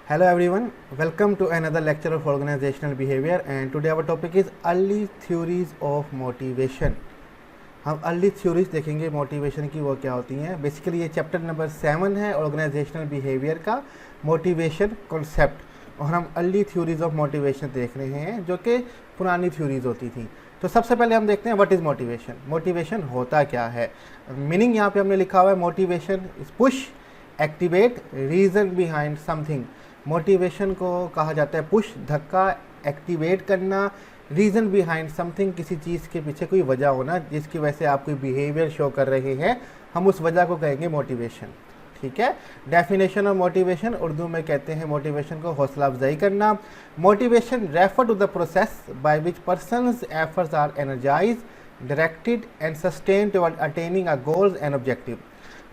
Hello everyone, welcome to another lecture of organizational behavior and today our topic is early theories of motivation। हम early theories देखेंगे motivation की, वो क्या होती हैं। बेसिकली ये चैप्टर नंबर 7 है ऑर्गेनाइजेशनल बिहेवियर का, मोटिवेशन कॉन्सेप्ट, और हम अर्ली थ्योरीज ऑफ मोटिवेशन देख रहे हैं जो कि पुरानी थ्योरीज होती थी। तो सबसे पहले हम देखते हैं व्हाट इज़ मोटिवेशन। मोटिवेशन होता क्या है। मीनिंग यहाँ पे हमने लिखा हुआ है, motivation is push, activate, reason behind something. Motivation को कहा जाता है पुश, धक्का, एक्टिवेट करना, रीज़न बिहाइंड समथिंग, किसी चीज़ के पीछे कोई वजह होना जिसकी वजह से आप कोई बिहेवियर शो कर रहे हैं, हम उस वजह को कहेंगे मोटिवेशन। ठीक है। डेफिनेशन ऑफ मोटिवेशन, उर्दू में कहते हैं मोटिवेशन को हौसला अफजाई करना। Motivation refer to the process by which persons efforts are energize, directed and sustain toward attaining a goals and objective.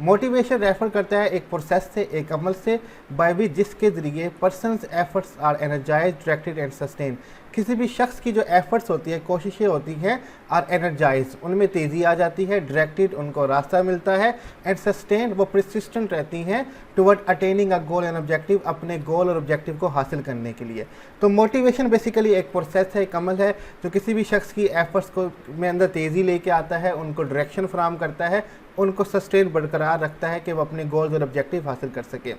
Motivation refer करता है एक प्रोसेस से, एक अमल से, बाय विच जिसके ज़रिए persons efforts are energize, directed and sustain. किसी भी शख्स की जो एफर्ट्स होती है, कोशिशें होती हैं, आर एनर्जाइज, उनमें तेज़ी आ जाती है, डायरेक्टेड उनको रास्ता मिलता है, एंड सस्टेन वो परसिस्टेंट रहती हैं toward attaining a goal and objective, अपने गोल और ऑब्जेक्टिव को हासिल करने के लिए। तो मोटिवेशन बेसिकली एक प्रोसेस है, एक अमल है जो किसी भी शख्स की एफर्ट्स को में अंदर तेज़ी लेके आता है, उनको डायरेक्शन फराहम करता है, उनको सस्टेन बरकरार रखता है कि वो अपने गोल्स और ऑब्जेक्टिव हासिल कर सके।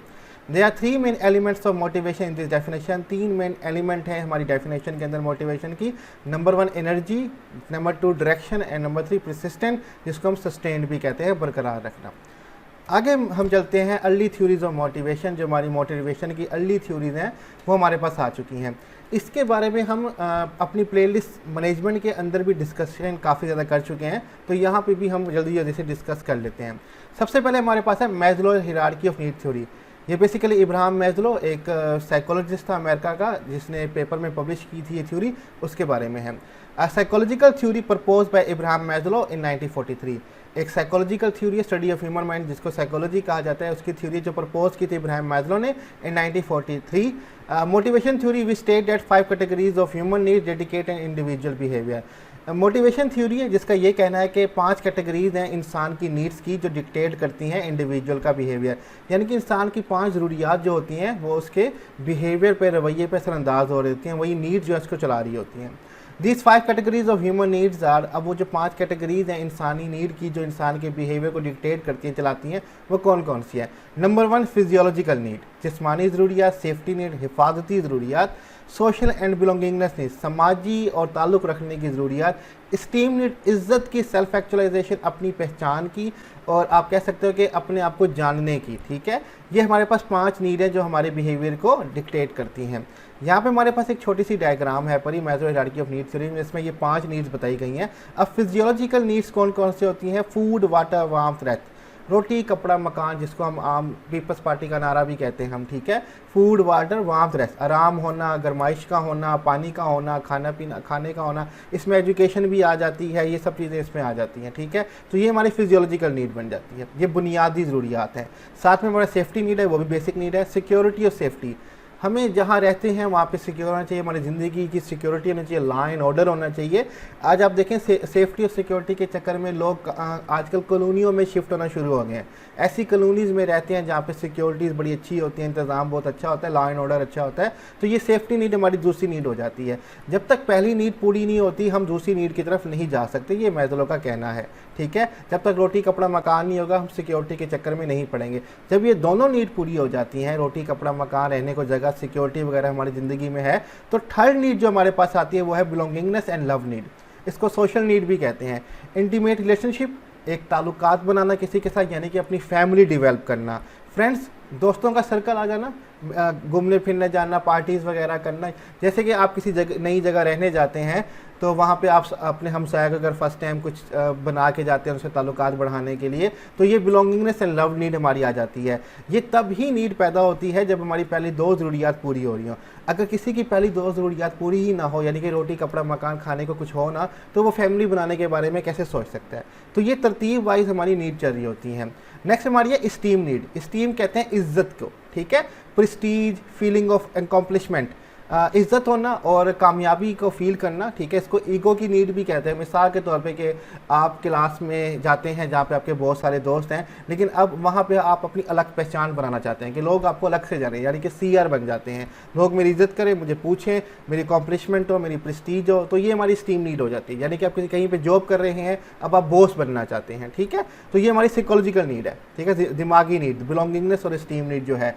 There are 3 main elements of motivation in this definition. 3 main element हैं हमारी डेफिनेशन के अंदर मोटिवेशन की। Number 1 energy, number 2 direction and number 3 persistent, जिसको हम सस्टेन भी कहते हैं, बरकरार रखना। आगे हम चलते हैं अर्ली थ्योरीज ऑफ मोटिवेशन। जो हमारी मोटिवेशन की अर्ली थ्योरीज हैं वो हमारे पास आ चुकी हैं। इसके बारे में हम अपनी प्लेलिस्ट मैनेजमेंट के अंदर भी डिस्कशन काफ़ी ज़्यादा कर चुके हैं, तो यहाँ पे भी हम जल्दी जल्दी से डिस्कस कर लेते हैं। सबसे पहले हमारे पास है Maslow hierarchy of need theory. ये बेसिकली इब्राहम मैस्लो एक साइकोलॉजिस्ट था अमेरिका का, जिसने पेपर में पब्लिश की थी ये थ्योरी, उसके बारे में है। Psychological theory propose by Abraham Maslow in 1943। एक साइकोलॉजिकल थ्योरी है, स्टडी ऑफ ह्यूमन माइंड, जिसको साइकोलॉजी कहा जाता है, उसकी थ्योरी जो प्रपोज की थी इब्राहम मैस्लो ने in 1943। Motivation theory we state that 5 categories of human need dedicate an individual behaviour. Motivation theory है जिसका ये कहना है कि 5 कैटेगरीज हैं इंसान की नीड्स की जो डिक्टेट करती हैं इंडिविजुअल का बिहेवियर। यानी कि इंसान की 5 ज़रूरियात जो होती हैं वो उसके बिहेवियर पे, रवैये पे असरअंदाज हो रही होती हैं, वही नीड जो है उसको चला रही होती हैं। These 5 categories of human needs are, अब वो जो 5 कैटेगरीज हैं इंसानी नीड की जो इंसान के बिहेवियर को डिक्टेट करती हैं, चलाती हैं, वो कौन कौन सी है। नंबर 1 फिजियोलॉजिकल नीड, जिस्मानी ज़रूरियात, सेफ्टी नीड, हिफाजती ज़रूरियात, सोशल एंड बिलोंगिंगनेस नीड, समाजी और ताल्लुक़ रखने की ज़रूरियात, स्टीम नीड, इज़्ज़त की, सेल्फ एक्चुअलाइजेशन, अपनी पहचान की, और आप कह सकते हो कि अपने आप को जानने की। ठीक है, ये हमारे पास 5 नीड है जो हमारे बिहेवियर को डिक्टेट करती हैं। यहाँ पे हमारे पास एक छोटी सी डायग्राम है परी Maslow hierarchy of needs theory में, इसमें ये 5 नीड्स बताई गई हैं। अब फिजियोलॉजिकल नीड्स कौन कौन से होती हैं? फूड, वाटर, वार्मथ, रेस्ट, रोटी, कपड़ा, मकान, जिसको हम आम पीपल्स पार्टी का नारा भी कहते हैं हम। ठीक है, फूड, वाटर, वार्मथ, रेस्ट, आराम होना, गर्माइश का होना, पानी का होना, खाना पीना, खाने का होना, इसमें एजुकेशन भी आ जाती है, ये सब चीज़ें इसमें आ जाती हैं। ठीक है, तो ये हमारी फिजियोलॉजिकल नीड बन जाती है, ये बुनियादी ज़रूरियात हैं। साथ में हमारा सेफ्टी नीड है, वो भी बेसिक नीड है। सिक्योरिटी और सेफ्टी, हमें जहाँ रहते हैं वहाँ पे सिक्योर होना चाहिए, हमारी ज़िंदगी की सिक्योरिटी होनी चाहिए, लॉ एंड ऑर्डर होना चाहिए। आज आप देखें सेफ्टी और सिक्योरिटी के चक्कर में लोग आजकल कॉलोनियों में शिफ्ट होना शुरू हो गए हैं। ऐसी कॉलोनीज़ में रहते हैं जहाँ पे सिक्योरिटीज़ बड़ी अच्छी होती है, इंतज़ाम बहुत अच्छा होता है, लॉ एंड ऑर्डर अच्छा होता है, तो ये सेफ्टी नीड हमारी दूसरी नीड हो जाती है। जब तक पहली नीड पूरी नहीं होती हम दूसरी नीड की तरफ नहीं जा सकते, ये मैस्लो का कहना है। ठीक है, जब तक रोटी कपड़ा मकान नहीं होगा हम सिक्योरिटी के चक्कर में नहीं पड़ेंगे। जब ये दोनों नीड पूरी हो जाती हैं, रोटी कपड़ा मकान, रहने को जगह, सिक्योरिटी वगैरह हमारी ज़िंदगी में है, तो थर्ड नीड जो हमारे पास आती है वो है बिलोंगिंगनेस एंड लव नीड। इसको सोशल नीड भी कहते हैं। इंटीमेट रिलेशनशिप, एक ताल्लुकात बनाना किसी के साथ, यानी कि अपनी फैमिली डेवलप करना। फ्रेंड्स, दोस्तों का सर्कल आ जाना, घूमने फिरने जाना, पार्टीज़ वगैरह करना। जैसे कि आप किसी जगह, नई जगह रहने जाते हैं तो वहाँ पे आप अपने हमसाया को अगर फर्स्ट टाइम कुछ बना के जाते हैं उनसे ताल्लुकात बढ़ाने के लिए, तो ये बिलोंगिंगनेस एंड लव नीड हमारी आ जाती है। ये तब ही नीड पैदा होती है जब हमारी पहली 2 ज़रूरियात पूरी हो रही हो। अगर किसी की पहली 2 ज़रूरियात पूरी ही ना हो, यानी कि रोटी कपड़ा मकान, खाने को कुछ हो ना, तो वो फैमिली बनाने के बारे में कैसे सोच सकता है। तो ये तरतीब वाइज हमारी नीड चल रही होती हैं। नेक्स्ट हमारी है स्टीम नीड। स्टीम कहते हैं इज्जत को। ठीक है, प्रेस्टीज, फीलिंग ऑफ अकम्पलिशमेंट, इज्जत होना और कामयाबी को फील करना, ठीक है, इसको ईगो की नीड भी कहते हैं। मिसाल के तौर पे कि आप क्लास में जाते हैं जहाँ पे आपके बहुत सारे दोस्त हैं, लेकिन अब वहाँ पे आप अपनी अलग पहचान बनाना चाहते हैं कि लोग आपको अलग से जाने, यानी कि सीआर बन जाते हैं, लोग मेरी इज्जत करें, मुझे पूछें, मेरी अकॉम्प्लिशमेंट हो, मेरी प्रेस्टीज हो, तो ये हमारी स्टीम नीड हो जाती है। यानी कि आप कहीं पर जॉब कर रहे हैं, अब आप बॉस बनना चाहते हैं, ठीक है, तो ये हमारी साइकोलॉजिकल नीड है, ठीक है, दिमागी नीड, बिलोंगिंगनेस और स्टीम नीड जो है।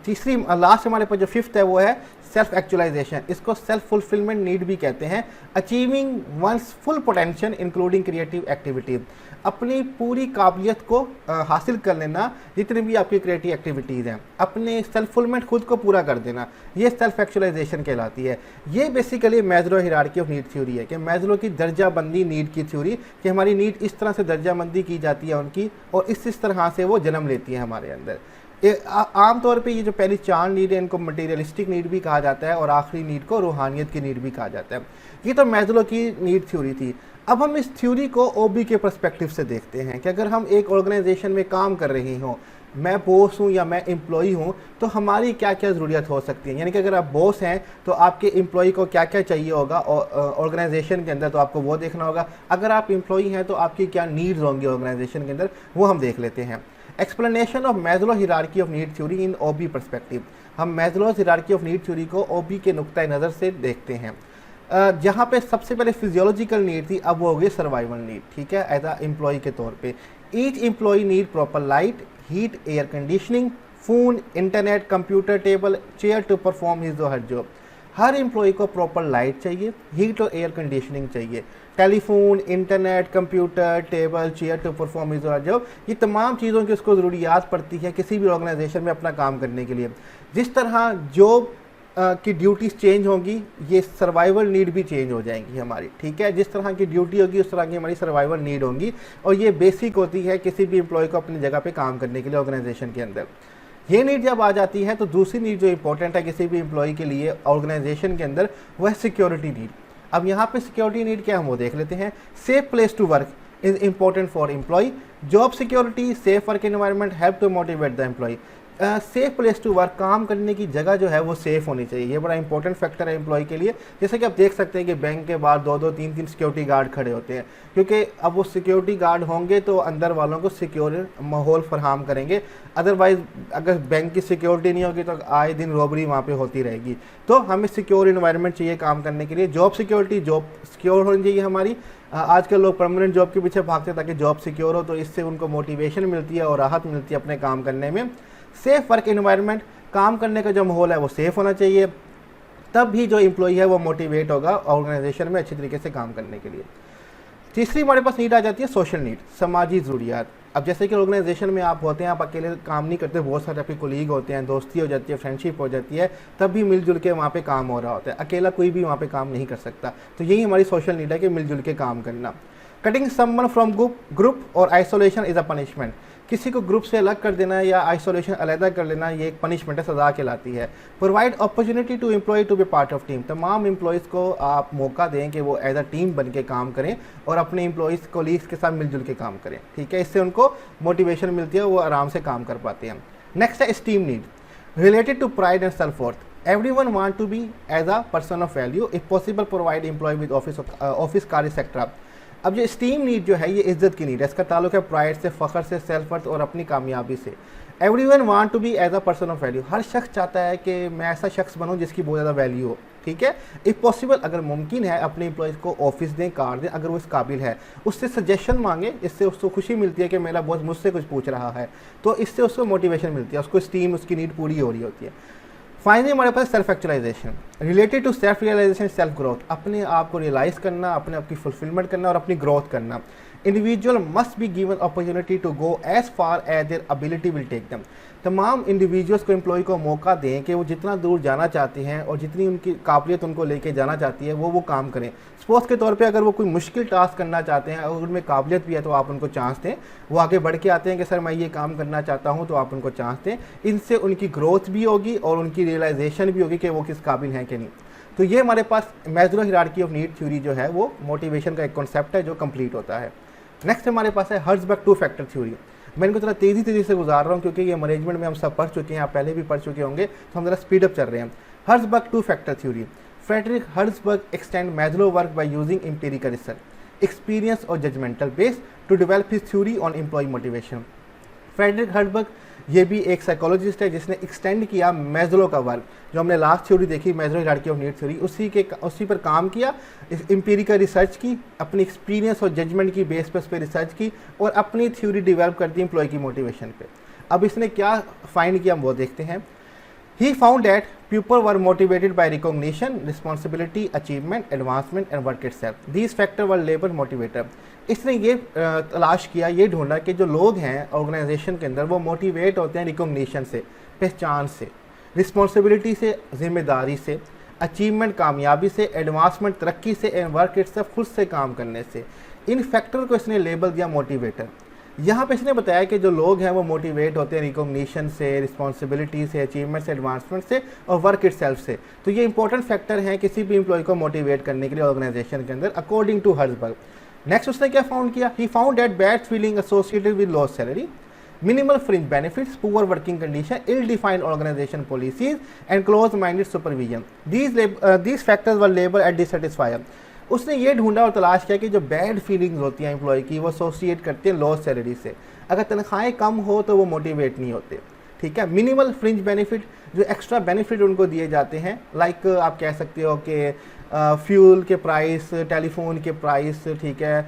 तीसरी लास्ट हमारे पास जो फिफ्थ है वो है सेल्फ एक्चुअलाइजेशन। इसको सेल्फ फुलफिलमेंट नीड भी कहते हैं। Achieving one's full potential including creative activities, अपनी पूरी काबिलियत को हासिल कर लेना, जितनी भी आपकी क्रिएटिव एक्टिविटीज़ हैं, अपने सेल्फ फुलफिलमेंट खुद को पूरा कर देना, ये सेल्फ एक्चुअलाइजेशन कहलाती है। ये basically Maslow hierarchy of need theory है कि मैस्लो की दर्जाबंदी नीड की थ्योरी, कि हमारी नीड इस तरह से दर्जाबंदी की जाती है उनकी, और इस तरह से वो जन्म लेती है हमारे अंदर। आमतौर पे ये जो पहली 4 नीड है इनको मटेरियलिस्टिक नीड भी कहा जाता है और आखिरी नीड को रूहानियत की नीड भी कहा जाता है। ये तो मैस्लो की नीड थ्योरी थी। अब हम इस थ्योरी को ओबी के पर्सपेक्टिव से देखते हैं कि अगर हम एक ऑर्गेनाइजेशन में काम कर रहे हों, मैं बॉस हूँ या मैं एम्प्लॉई हूँ, तो हमारी क्या क्या ज़रूरियत हो सकती है। यानी कि अगर आप बॉस हैं तो आपके एम्प्लॉई को क्या क्या चाहिए होगा ऑर्गेनाइजेशन के अंदर, तो आपको वो देखना होगा। अगर आप एम्प्लॉई हैं तो आपकी क्या नीड्स होंगी ऑर्गेनाइजेशन के अंदर, वो हम देख लेते हैं। Explanation of Maslow hierarchy of need theory in OB perspective, हम Maslow hierarchy of need theory को ओबी के नुक्ता नज़र से देखते हैं। जहाँ पे सबसे पहले फिजियोलॉजिकल नीड थी, अब वो हो गई सर्वाइवल नीड, ठीक है, एज अ एम्प्लॉय के तौर पे। Each employ need proper light, heat, air conditioning, phone, internet, computer, table, chair to perform his or her job. हर एम्प्लॉय को प्रॉपर लाइट चाहिए, हीट और एयर कंडीशनिंग चाहिए, telephone, internet, computer, table, chair to perform his or her job, ये तमाम चीज़ों की उसको ज़रूरियात पड़ती है किसी भी ऑर्गेनाइजेशन में अपना काम करने के लिए। जिस तरह जॉब की ड्यूटीज़ चेंज होंगी, ये सर्वाइवल नीड भी चेंज हो जाएंगी हमारी, ठीक है। जिस तरह की ड्यूटी होगी उस तरह की हमारी सर्वाइवल नीड होंगी, और ये बेसिक होती है किसी भी एम्प्लॉय को अपनी जगह पे काम करने के लिए ऑर्गेनाइजेशन के अंदर। ये नीड जब आ जाती है तो दूसरी नीड जो इंपॉर्टेंट है किसी भी एम्प्लॉय के लिए ऑर्गेनाइजेशन के अंदर, वह है सिक्योरिटी नीड। अब यहाँ पे सिक्योरिटी नीड क्या हम वो देख लेते हैं। Safe place to work is important for employ, job security, safe work environment help to motivate the employ. Safe place to work, काम करने की जगह जो है वो सेफ़ होनी चाहिए, ये बड़ा इंपॉर्टेंट फैक्टर है एम्प्लॉय के लिए। जैसे कि आप देख सकते हैं कि बैंक के बाहर 2-2, 3-3 सिक्योरिटी गार्ड खड़े होते हैं, क्योंकि अब वो सिक्योरिटी गार्ड होंगे तो अंदर वालों को सिक्योर माहौल फराहम करेंगे। अदरवाइज़ अगर बैंक की सिक्योरिटी नहीं होगी तो आए दिन रॉबरी वहाँ पे होती रहेगी। तो हमें सिक्योर इन्वायरमेंट चाहिए काम करने के लिए। जॉब सिक्योरिटी, जॉब सिक्योर होनी चाहिए हमारी। आजकल लोग परमानेंट जॉब के पीछे भागते हैं ताकि जॉब सिक्योर हो, तो इससे उनको मोटिवेशन मिलती है और राहत मिलती है अपने काम करने में। सेफ वर्क एनवायरनमेंट, काम करने का जो माहौल है वो सेफ़ होना चाहिए, तब भी जो एम्प्लॉई है वो मोटिवेट होगा ऑर्गेनाइजेशन में अच्छी तरीके से काम करने के लिए। तीसरी हमारे पास नीड आ जाती है सोशल नीड, समाजी ज़रूरियात। अब जैसे कि ऑर्गेनाइजेशन में आप होते हैं, आप अकेले काम नहीं करते, बहुत सारे आपके कोलीग होते हैं, दोस्ती हो जाती है, फ्रेंडशिप हो जाती है, तब भी मिलजुल के वहाँ पे काम हो रहा होता है। अकेला कोई भी वहाँ पे काम नहीं कर सकता, तो यही हमारी सोशल नीड है कि मिलजुल के काम करना। कटिंग समवन फ्रॉम ग्रुप और आइसोलेशन इज़ अ पनिशमेंट, किसी को ग्रुप से अलग कर देना या आइसोलेशन अलग कर लेना, ये एक पनिशमेंट है, सज़ा कहलाती है। Provide opportunity to employ to be part of team, तमाम एम्प्लॉयज़ को आप मौका दें कि वो एज अ टीम बन के काम करें और अपने एम्प्लॉयज़ कोलीग्स के साथ मिलजुल के काम करें, ठीक है। इससे उनको मोटिवेशन मिलती है, वो आराम से काम कर पाते हैं। नेक्स्ट है esteem need, related to pride and self worth. Everyone want to be as a person of value, if possible provide employ with office कार्य सेक्टर। अब जो स्टीम नीड जो है ये इज्जत की नीड है, इसका ताल्लुक है प्राइड से, फ़ख्र से, सेल्फ वर्थ और अपनी कामयाबी से। Everyone want to be as a person of value, हर शख्स चाहता है कि मैं ऐसा शख्स बनूं जिसकी बहुत ज़्यादा वैल्यू हो, ठीक है। इफ़ पॉसिबल, अगर मुमकिन है, अपने एम्प्लॉयज़ को ऑफिस दें, कार दें, अगर वो इस काबिल है, उससे सजेशन मांगे, इससे उसको खुशी मिलती है कि मेरा बॉस मुझसे कुछ पूछ रहा है, तो इससे उसको मोटिवेशन मिलती है, उसको स्टीम, उसकी नीड पूरी हो रही होती है। फाइनली हमारे पास self actualization, related to self realization, self growth, अपने आप को रियलाइज़ करना, अपने आप की फुलफिलमेंट करना और अपनी ग्रोथ करना। Individual must be given opportunity to go as far as their ability will take them, तमाम इंडिविजुअल्स को, एम्प्लॉय को मौका दें कि वो जितना दूर जाना चाहते हैं और जितनी उनकी काबिलियत उनको लेके जाना चाहती है वो काम करें। स्पोर्ट्स के तौर पे अगर वो कोई मुश्किल टास्क करना चाहते हैं और उनमें काबिलियत भी है तो आप उनको चांस दें, वो आगे बढ़ के आते हैं कि सर मैं ये काम करना चाहता हूँ, तो आप उनको चांस दें। इनसे उनकी ग्रोथ भी होगी और उनकी रियलाइजेशन भी होगी कि वो किस काबिल हैं कि नहीं। तो ये हमारे पास Maslow hierarchy of need theory जो है वो मोटिवेशन का एक कॉन्सेप्ट है जो कंप्लीट होता है। नेक्स्ट हमारे पास है हर्ट्ज़बर्ग 2 फैक्टर थ्योरी। मैं इनको थोड़ा तेज़ी से गुजार रहा हूँ क्योंकि ये मैनेजमेंट में हम सब पढ़ चुके हैं, आप पहले भी पढ़ चुके होंगे, तो हम ज़रा स्पीड अप चल रहे हैं। Herzberg two factor theory. Frederick Herzberg extend Maslow work by using empirical research, experience और judgmental base to develop his theory on employee motivation. Frederick Herzberg ये भी एक साइकोलॉजिस्ट है जिसने एक्सटेंड किया मैस्लो का वर्क, जो हमने लास्ट थ्योरी देखी Maslow hierarchy of need theory, उसी पर काम किया, एम्पिरिकल रिसर्च की, अपनी एक्सपीरियंस और जजमेंट की बेस पर उस पर रिसर्च की और अपनी थ्योरी डेवलप कर दी एम्प्लॉय की मोटिवेशन पे. अब इसने क्या फाइंड किया हम वो देखते हैं. He found that people were motivated by recognition, responsibility, achievement, advancement and work itself. These factors were labeled motivator. इसने ये तलाश किया, ये ढूंढा कि जो लोग हैं ऑर्गेनाइजेशन के अंदर वो मोटिवेट होते हैं रिकॉग्निशन से, पहचान से, रिस्पॉन्सिबिलिटी से, जिम्मेदारी से, अचीवमेंट कामयाबी से, एडवांसमेंट तरक्की से एंड वर्क इटसेल्फ खुद से काम करने से. इन फैक्टर को इसने लेबल दिया मोटिवेटर. यहाँ पे इसने बताया कि जो लोग हैं वो मोटिवेट होते हैं रिकॉग्निशन से, रिस्पॉन्सिबिलिटी से, अचीवमेंट से, एडवांसमेंट से और वर्क इटसेल्फ से. तो ये इंपॉर्टेंट फैक्टर हैं किसी भी एम्प्लॉय को मोटिवेट करने के लिए ऑर्गेनाइजेशन के अंदर अकॉर्डिंग टू हर्ट्ज़बर्ग. नेक्स्ट उसने क्या फाउंड किया. He found that bad feeling associated with low salary, minimal fringe benefits, poor working condition, ill-defined organization policies and close-minded supervision. These factors were labeled as dissatisfier. उसने ये ढूंढा और तलाश किया कि जो बैड फीलिंग्स होती हैं एम्प्लॉय की वो एसोसिएट करते हैं लो सैलरी से. अगर तनख्वाहें कम हो तो वो मोटिवेट नहीं होते. ठीक है. मिनिमल फ्रिंज बेनिफिट, जो एक्स्ट्रा बेनिफिट उनको दिए जाते हैं, लाइक आप कह सकते हो कि फ्यूल के प्राइस, टेलीफोन के प्राइस, ठीक है,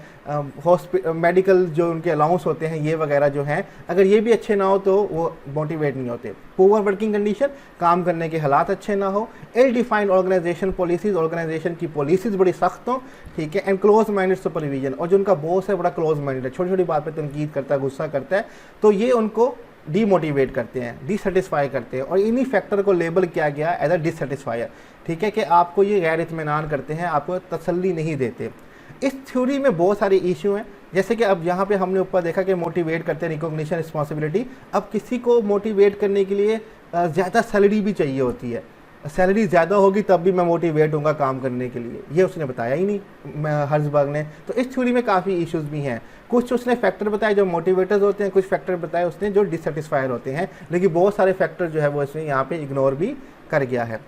मेडिकल जो उनके अलाउंस होते हैं ये वगैरह जो हैं, अगर ये भी अच्छे ना हो तो वो मोटिवेट नहीं होते. पुअर वर्किंग कंडीशन, काम करने के हालात अच्छे ना हो. इल डिफाइंड ऑर्गेनाइजेशन पॉलिसीज, ऑर्गेनाइजेशन की पॉलिसीज बड़ी सख्त हो. ठीक है. एंड क्लोज माइंडेड सुपरविजन, और जो उनका बॉस है बड़ा क्लोज माइंडेड है, छोटी छोटी बात पर तनकीद करता है, गुस्सा करता है, तो ये उनको डीमोटिवेट करते हैं, डिससेटिस्फाई करते हैं. और इन्हीं फैक्टर को लेबल किया गया एज अ डिससेटिस्फायर. ठीक है, कि आपको ये गैर इत्मीनान करते हैं, आपको तसल्ली नहीं देते. इस थ्योरी में बहुत सारे इशू हैं, जैसे कि अब यहाँ पे हमने ऊपर देखा कि मोटिवेट करते हैं रिकॉग्निशन, रिस्पॉन्सिबिलिटी. अब किसी को मोटिवेट करने के लिए ज़्यादा सैलरी भी चाहिए होती है. सैलरी ज़्यादा होगी तब भी मैं मोटिवेट होऊंगा काम करने के लिए, ये उसने बताया ही नहीं हर्ट्ज़बर्ग ने. तो इस थ्योरी में काफ़ी इश्यूज भी हैं. कुछ उसने फैक्टर बताए जो मोटिवेटर्स होते हैं, कुछ फैक्टर बताए उसने जो डिससेटिस्फायर होते हैं, लेकिन बहुत सारे फैक्टर जो है वो इसमें यहाँ पे इग्नोर भी कर गया है.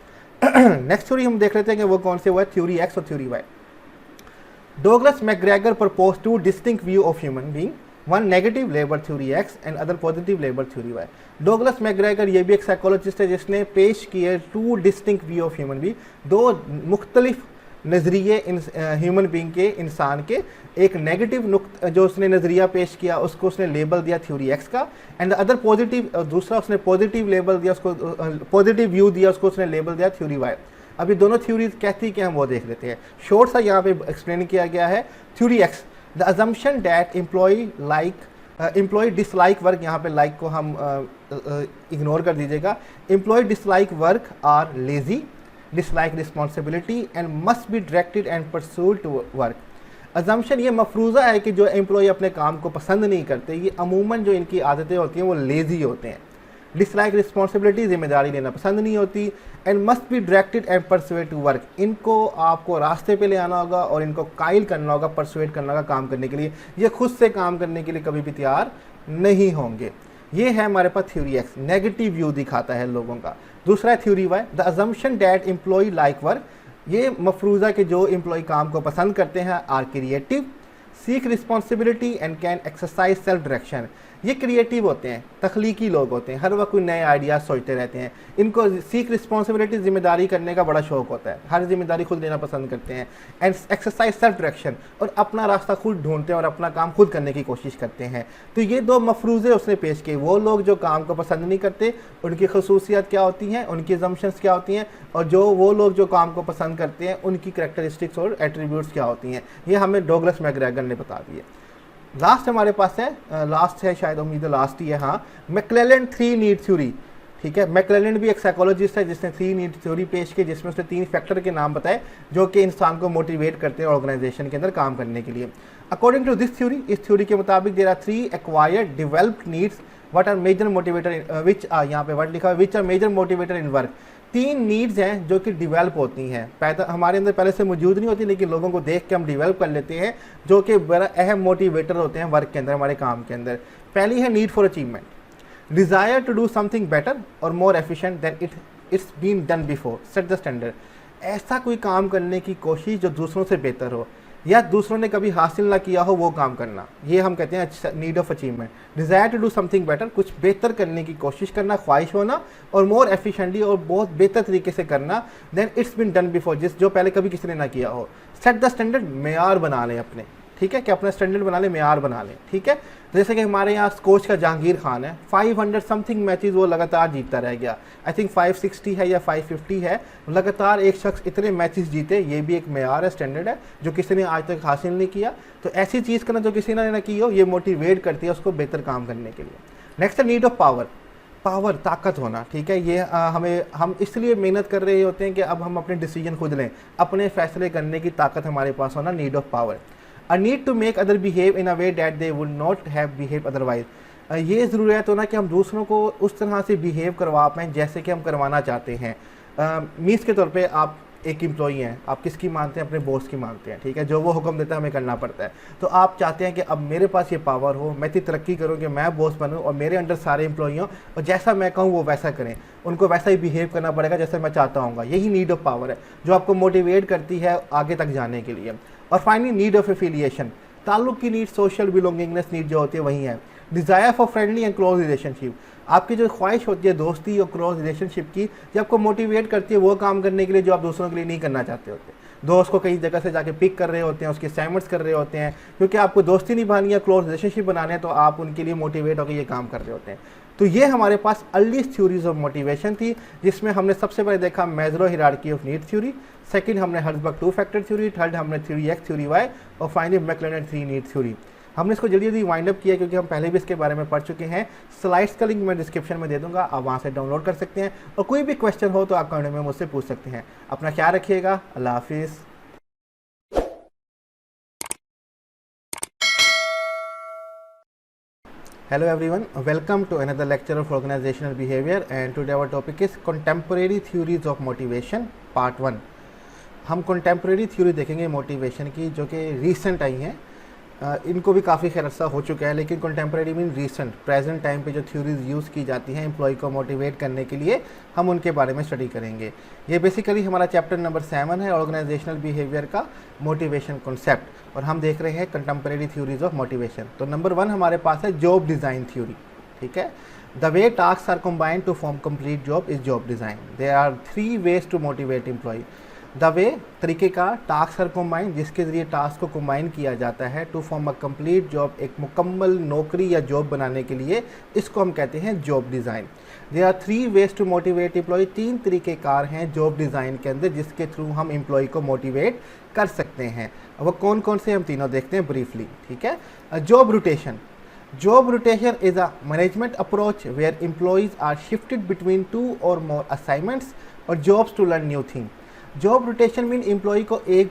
नेक्स्ट थ्योरी हम देख लेते हैं कि वो कौन से हुआ है, थ्योरी एक्स और theory Y. Douglas McGregor propose two distinct view of human being, one negative labour theory X and other positive labour theory Y. Douglas McGregor ये भी एक साइकोलॉजिस्ट है जिसने पेश किए two distinct view of human being, दो मुख्तलिफ नज़रिए ह्यूमन बीइंग के, इंसान के. एक नेगेटिव जो उसने नज़रिया पेश किया उसको उसने लेबल दिया थ्योरी एक्स का, एंड अदर पॉजिटिव, दूसरा उसने पॉजिटिव लेबल दिया उसको, पॉजिटिव व्यू दिया उसको उसने लेबल दिया थ्योरी वाई. अभी दोनों थ्योरीज कहती कि हम वो देख लेते हैं. शॉर्ट सा यहाँ पे एक्सप्लेन किया गया है. Theory X, the assumption that employ dislike work, यहाँ पे लाइक को हम इग्नोर कर दीजिएगा. Employ dislike work are lazy, dislike responsibility and must be directed and pursued to work. Assumption ये मफरूज़ा है कि जो एम्प्लॉय अपने काम को पसंद नहीं करते, ये अमूमन जो इनकी आदतें होती हैं वो लेज़ी होते हैं. डिसलाइक रिस्पॉन्सिबिलिटी, जिम्मेदारी लेना पसंद नहीं होती. And must be directed and persuade to work, इनको आपको रास्ते पे ले आना होगा और इनको कायल करना होगा, परसुएड करना होगा काम करने के लिए. ये खुद से काम करने के लिए कभी भी तैयार नहीं होंगे. ये है हमारे पास थ्योरी एक्स, नेगेटिव व्यू दिखाता है लोगों का. दूसरा है theory Y, the assumption that employ like work, ये मफरूज़ा के जो एम्प्लॉय काम को पसंद करते हैं are creative, seek responsibility and can exercise self direction. ये क्रिएटिव होते हैं, तख्लीकी लोग होते हैं, हर वक्त कोई नए आइडियाज़ सोचते रहते हैं. इनको सीक रिस्पॉन्सिबिलिटी, जिम्मेदारी करने का बड़ा शौक होता है, हर जिम्मेदारी खुद लेना पसंद करते हैं. एंड एक्सरसाइज सेल्फ डायरेक्शन, और अपना रास्ता खुद ढूंढते हैं और अपना काम खुद करने की कोशिश करते हैं. तो ये दो मफरूज़े उसने पेश किए. वो लोग जो काम को पसंद नहीं करते उनकी खसूसियात क्या होती हैं, उनकी अजम्पशंस क्या होती हैं, और जो वो लोग जो काम को पसंद करते हैं उनकी करैक्टरिस्टिक्स और एट्रीब्यूट्स क्या होती हैं. ये हमें डोगलस मैकग्रेगर ने बता दिए. लास्ट हमारे पास है, लास्ट है शायद, उम्मीद है लास्ट ही है. हाँ, मैक्लेलैंड 3 नीड थ्योरी. ठीक है, मैक्लेलैंड भी एक साइकोलॉजिस्ट है जिसने 3 नीड थ्योरी पेश की, जिसमें उसने 3 फैक्टर के नाम बताए जो कि इंसान को मोटिवेट करते हैं ऑर्गेनाइजेशन के अंदर काम करने के लिए. अकॉर्डिंग टू दिस थ्योरी, इस थ्योरी के मुताबिक there are 3 acquired developed needs what are major motivator which, यहाँ पे वर्ड लिखा है, which are major motivator in work. 3 needs हैं जो कि डिवेल्प होती हैं, पैदा हमारे अंदर पहले से मौजूद नहीं होती, लेकिन लोगों को देख के हम डिवेल्प कर लेते हैं, जो कि बड़ा अहम मोटिवेटर होते हैं वर्क के अंदर, हमारे काम के अंदर. पहली है need for achievement, desire to do something better और more efficient than it it's been done before, set the standard. ऐसा कोई काम करने की कोशिश जो दूसरों से बेहतर हो या दूसरों ने कभी हासिल ना किया हो वो काम करना, ये हम कहते हैं need of achievement. Desire to do something better, कुछ बेहतर करने की कोशिश करना, ख्वाहिश होना, और मोर एफिशिएंटली और बहुत बेहतर तरीके से करना than it's been done before, जो पहले कभी किसी ने ना किया हो। सेट द स्टैंडर्ड, मेयार बना लें अपने, ठीक है, कि अपना स्टैंडर्ड बना लें, मेयार बना लें, ठीक है। जैसे कि हमारे यहाँ कोच का जहांगीर खान है, 500 समथिंग मैचेस वो लगातार जीतता रह गया। आई थिंक 560 है या 550 है, लगातार एक शख्स इतने मैचेस जीते, ये भी एक मेयार है, स्टैंडर्ड है, जो किसी ने आज तक हासिल नहीं किया। तो ऐसी चीज़ करना जो किसी ने ना की हो, ये मोटिवेट करती है उसको बेहतर काम करने के लिए। नेक्स्ट है नीड ऑफ पावर। पावर, ताकत होना, ठीक है। ये हम इसलिए मेहनत कर रहे होते हैं कि अब हम अपने डिसीजन खुद लें, अपने फैसले करने की ताकत हमारे पास होना, need of power. A need to make other behave in a way that they would not have behave otherwise. ये ज़रूरत होना कि हम दूसरों को उस तरह से बिहेव करवा पाएँ जैसे कि हम करवाना चाहते हैं। मीन्स के तौर पे आप एक एम्प्लॉई हैं, आप किसकी मानते हैं? अपने बॉस की मानते हैं, ठीक है। जो वो हुक्म देता है हमें करना पड़ता है। तो आप चाहते हैं कि अब मेरे पास ये पावर हो, मैं इतनी तरक्की करूँ कि मैं बॉस बनूँ और मेरे अंडर सारे एम्प्लॉई हों और जैसा मैं कहूँ वो वैसा करें, उनको वैसा ही बिहेव करना पड़ेगा जैसे मैं चाहता हूँ। यही नीड ऑफ पावर है जो आपको मोटिवेट करती है आगे तक जाने के लिए। और फाइनली नीड ऑफ एफिलिएशन, ताल्लुक की नीड, सोशल बिलोंगिंगनेस नीड जो होती है वही है। Desire for friendly and close relationship, आपकी जो ख्वाहिश होती है दोस्ती और क्लोज रिलेशनशिप की, जो आपको मोटिवेट करती है वो काम करने के लिए जो आप दूसरों के लिए नहीं करना चाहते होते। दोस्त को कई जगह से जाके पिक कर रहे होते हैं, उसके असाइनमेंट्स कर रहे होते हैं, क्योंकि आपको दोस्ती निभानी है, क्लोज रिलेशनशिप बनाने हैं, तो आप उनके लिए मोटिवेट होकर ये काम कर रहे होते हैं। तो ये हमारे पास अर्लीस्ट थ्योरीज ऑफ मोटिवेशन थी, जिसमें हमने सबसे पहले देखा Maslow hierarchy of need theory, second हमने हर्ट्ज़बर्ग 2 फैक्टर थ्योरी, थर्ड हमने थ्योरी एक्स, थ्योरी वाई, और फाइनली मैक्लेलन 3 नीड थ्योरी। हमने इसको जल्दी जल्दी वाइंड अप किया क्योंकि हम पहले भी इसके बारे में पढ़ चुके हैं। स्लाइड्स का लिंक मैं डिस्क्रिप्शन में दे दूंगा, आप वहाँ से डाउनलोड कर सकते हैं, और कोई भी क्वेश्चन हो तो आप कमेंट में मुझसे पूछ सकते हैं। अपना ख्याल रखिएगा, अल्लाह हाफिज़। Hello everyone, welcome to another lecture of organizational behavior, and today our topic is contemporary theories of motivation part 1। हम contemporary theory देखेंगे motivation की जो कि recent आई हैं। इनको भी काफ़ी खैर अर्सा हो चुका है, लेकिन contemporary mean recent, present time पे जो theories यूज़ की जाती हैं एम्प्लॉय को मोटिवेट करने के लिए, हम उनके बारे में स्टडी करेंगे। ये बेसिकली हमारा चैप्टर नंबर 7 है, ऑर्गेनाइजेशनल बिहेवियर का मोटिवेशन कॉन्सेप्ट, और हम देख रहे हैं कंटेम्प्रेरी थ्योरीज ऑफ मोटिवेशन। तो नंबर 1 हमारे पास है जॉब डिज़ाइन थ्योरी, ठीक है। The way task are combined to form complete job is job design. There are 3 ways to motivate employ. The way, तरीके का, टास्क आर कंबाइंड, जिसके ज़रिए टास्क को कंबाइन किया जाता है, to form a complete job, एक मुकम्मल नौकरी या जॉब बनाने के लिए, इसको हम कहते हैं job design. There are 3 ways to motivate employ. 3 तरीक़ेकार हैं जॉब डिज़ाइन के अंदर जिसके थ्रू हम एम्प्लॉय को मोटिवेट कर सकते हैं। वो कौन कौन से हम तीनों देखते हैं ब्रीफली, ठीक है। Job rotation. Job rotation is a management approach where employees are shifted between 2 or more assignments or jobs to learn new thing. Job rotation mean employ को एक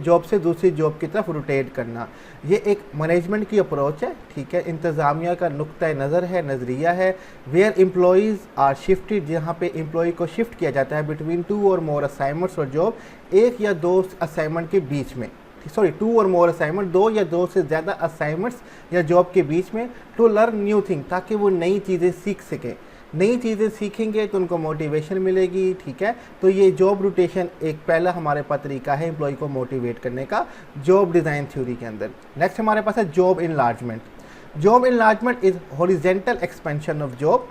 जॉब से दूसरी जॉब की तरफ रोटेट करना। ये एक मैनेजमेंट की अप्रोच है, ठीक है, इंतज़ामिया का नुक्ता नज़र है, नज़रिया है। वेयर एम्प्लॉयज़ आर शिफ्टेड, जहाँ पे एम्प्लॉय को शिफ्ट किया जाता है बिटवीन 2 और मोर असाइनमेंट्स और जॉब, एक या 2 असाइनमेंट के बीच में, सॉरी 2 और मोर असाइनमेंट, 2 या 2 से ज़्यादा असाइनमेंट्स या जॉब के बीच में, टू लर्न न्यू थिंग, ताकि वो नई चीज़ें सीख सकें। नई चीज़ें सीखेंगे तो उनको मोटिवेशन मिलेगी, ठीक है। तो ये जॉब रोटेशन एक पहला हमारे पास तरीका है एम्प्लॉय को मोटिवेट करने का जॉब डिज़ाइन थ्योरी के अंदर। नेक्स्ट हमारे पास है job enlargement. Job enlargement is horizontal expansion of job.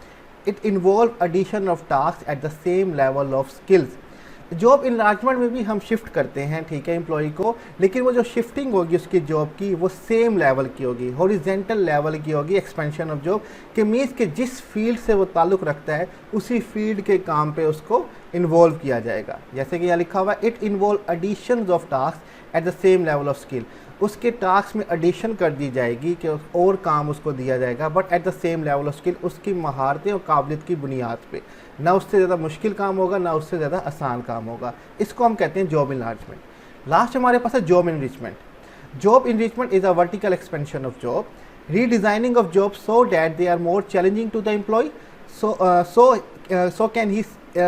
It involve addition of task at the same level of skills. Job enlargement में भी हम शिफ्ट करते हैं, ठीक है, एम्प्लॉय को, लेकिन वो जो शिफ्टिंग होगी उसकी जॉब की वो सेम लेवल की होगी, हॉरिजेंटल लेवल की होगी। एक्सपेंशन ऑफ जॉब के मीन्स के जिस फील्ड से वो ताल्लुक़ रखता है उसी फील्ड के काम पे उसको इन्वॉल्व किया जाएगा। जैसे कि यहाँ लिखा हुआ है, it involve addition of task at the same level of skill. उसके टास्क में एडिशन कर दी जाएगी कि और काम उसको दिया जाएगा, but at the same level of skill, उसकी महारतें और काबिलियत की बुनियाद पे। ना उससे ज़्यादा मुश्किल काम होगा, ना उससे ज़्यादा आसान काम होगा। इसको हम कहते हैं जॉब इनलार्जमेंट। लास्ट हमारे पास है job enrichment. Job enrichment is a vertical expansion of job, redesigning of job so that they are more challenging to the employee,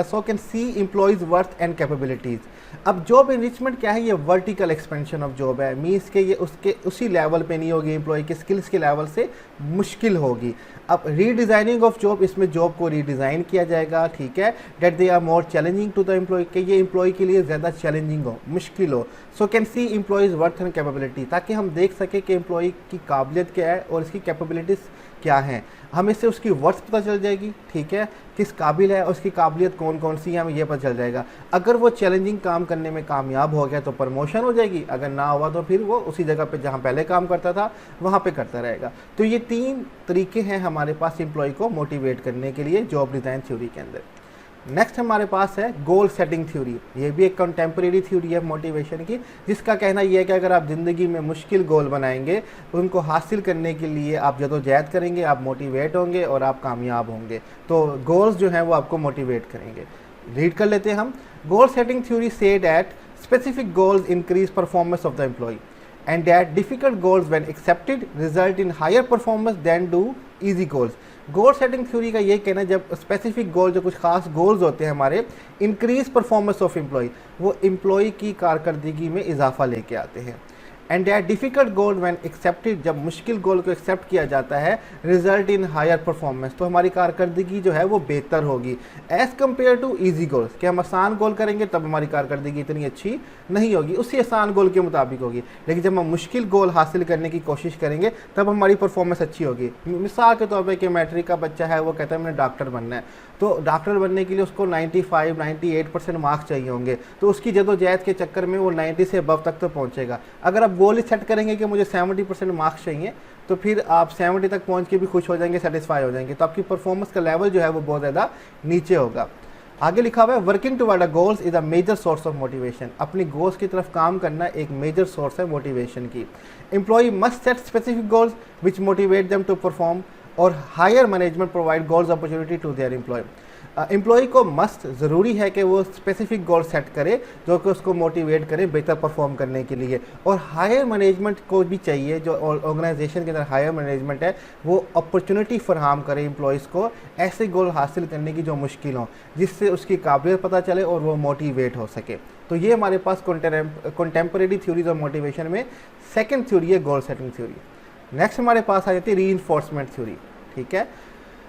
so can see employees worth and capabilities। अब job enrichment क्या है, ये vertical expansion of job है, means के ये उसके उसी level पे नहीं होगी, एम्प्लॉय के स्किल्स के लेवल से मुश्किल होगी। अब रीडिज़ाइनिंग ऑफ जॉब, इसमें जॉब को रीडिज़ाइन किया जाएगा, ठीक है, that they are more challenging to the employ, कि ये एम्प्लॉय के लिए ज़्यादा चैलेंजिंग हो, मुश्किल हो। So can see employees worth and capability, ताकि हम देख सकें कि एम्प्लॉय की काबिलियत क्या है और इसकी कैपेबिलिटीज़ क्या हैं, हमें इससे उसकी वर्थ पता चल जाएगी, ठीक है, किस काबिल है, उसकी काबिलियत कौन कौन सी है, हमें ये पता चल जाएगा। अगर वो चैलेंजिंग काम करने में कामयाब हो गया तो प्रमोशन हो जाएगी, अगर ना हुआ तो फिर वो उसी जगह पे जहाँ पहले काम करता था वहाँ पे करता रहेगा। तो ये 3 तरीके हैं हमारे पास एम्प्लॉय को मोटिवेट करने के लिए जॉब डिज़ाइन थ्योरी के अंदर। नेक्स्ट हमारे पास है गोल सेटिंग थ्योरी। ये भी एक कंटेम्प्रेरी थ्योरी है मोटिवेशन की, जिसका कहना यह है कि अगर आप ज़िंदगी में मुश्किल गोल बनाएंगे, उनको हासिल करने के लिए आप जदोजहद करेंगे, आप मोटिवेट होंगे और आप कामयाब होंगे। तो गोल्स जो हैं वो आपको मोटिवेट करेंगे। रीड कर लेते हैं हम। गोल सेटिंग थ्योरी से that specific goals increase performance of the employ and that difficult goals when accepted result in higher performance than do easy goals। Goal setting theory का ये कहना है, जब स्पेसिफिक गोल, जो कुछ खास गोल्स होते हैं हमारे, इंक्रीज परफॉर्मेंस ऑफ एम्प्लॉय, वो एम्प्लॉय की कारकर्दगी में इजाफा लेके आते हैं। And that difficult goal when accepted, जब मुश्किल गोल को एक्सेप्ट किया जाता है, रिजल्ट इन हायर परफॉर्मेंस, तो हमारी कारकर्दगी जो है वो बेहतर होगी as compared to easy goals. कि हम आसान गोल करेंगे तब हमारी कारकर्दगी इतनी अच्छी नहीं होगी, उसी आसान गोल के मुताबिक होगी, लेकिन जब हम मुश्किल गोल हासिल करने की कोशिश करेंगे तब हमारी परफॉर्मेंस अच्छी होगी। मिसाल के तौर पर कि मैट्रिक का बच्चा है, वो कहता है मैंने डॉक्टर बनना है, तो डॉक्टर बनने के लिए उसको 95-98% मार्क्स चाहिए होंगे, तो उसकी जदोजहद के चक्कर में वो 90 से अबव तक तो पहुंचेगा। अगर आप गोल ही सेट करेंगे कि मुझे 70% मार्क्स चाहिए, तो फिर आप 70 तक पहुंच के भी खुश हो जाएंगे, सेटिस्फाई हो जाएंगे, तो आपकी परफॉर्मेंस का लेवल जो है वो बहुत ज़्यादा नीचे होगा। आगे लिखा हुआ है working toward a goals is a major source of motivation. अपनी गोल्स की तरफ काम करना एक मेजर सोर्स है मोटिवेशन की। Employee must set specific goals which motivate them to perform, और higher management provide goals opportunity to their employee. Employee को मस्ट ज़रूरी है कि वो स्पेसिफिक गोल सेट करे जो कि उसको मोटिवेट करे बेहतर परफॉर्म करने के लिए, और हायर मैनेजमेंट को भी चाहिए, जो ऑर्गेनाइजेशन के अंदर हायर मैनेजमेंट है वो अपॉर्चुनिटी फराहम करे एम्प्लॉयज़ को ऐसे गोल हासिल करने की जो मुश्किल हो, जिससे उसकी काबिलियत पता चले और वो मोटिवेट हो सके। तो ये हमारे पास कंटेम्प्रेरी थ्योरीज ऑफ मोटिवेशन में सेकेंड थ्योरी है गोल सेटिंग थ्योरी। नेक्स्ट हमारे पास आ जाती है रीइंफोर्समेंट थ्योरी, ठीक है।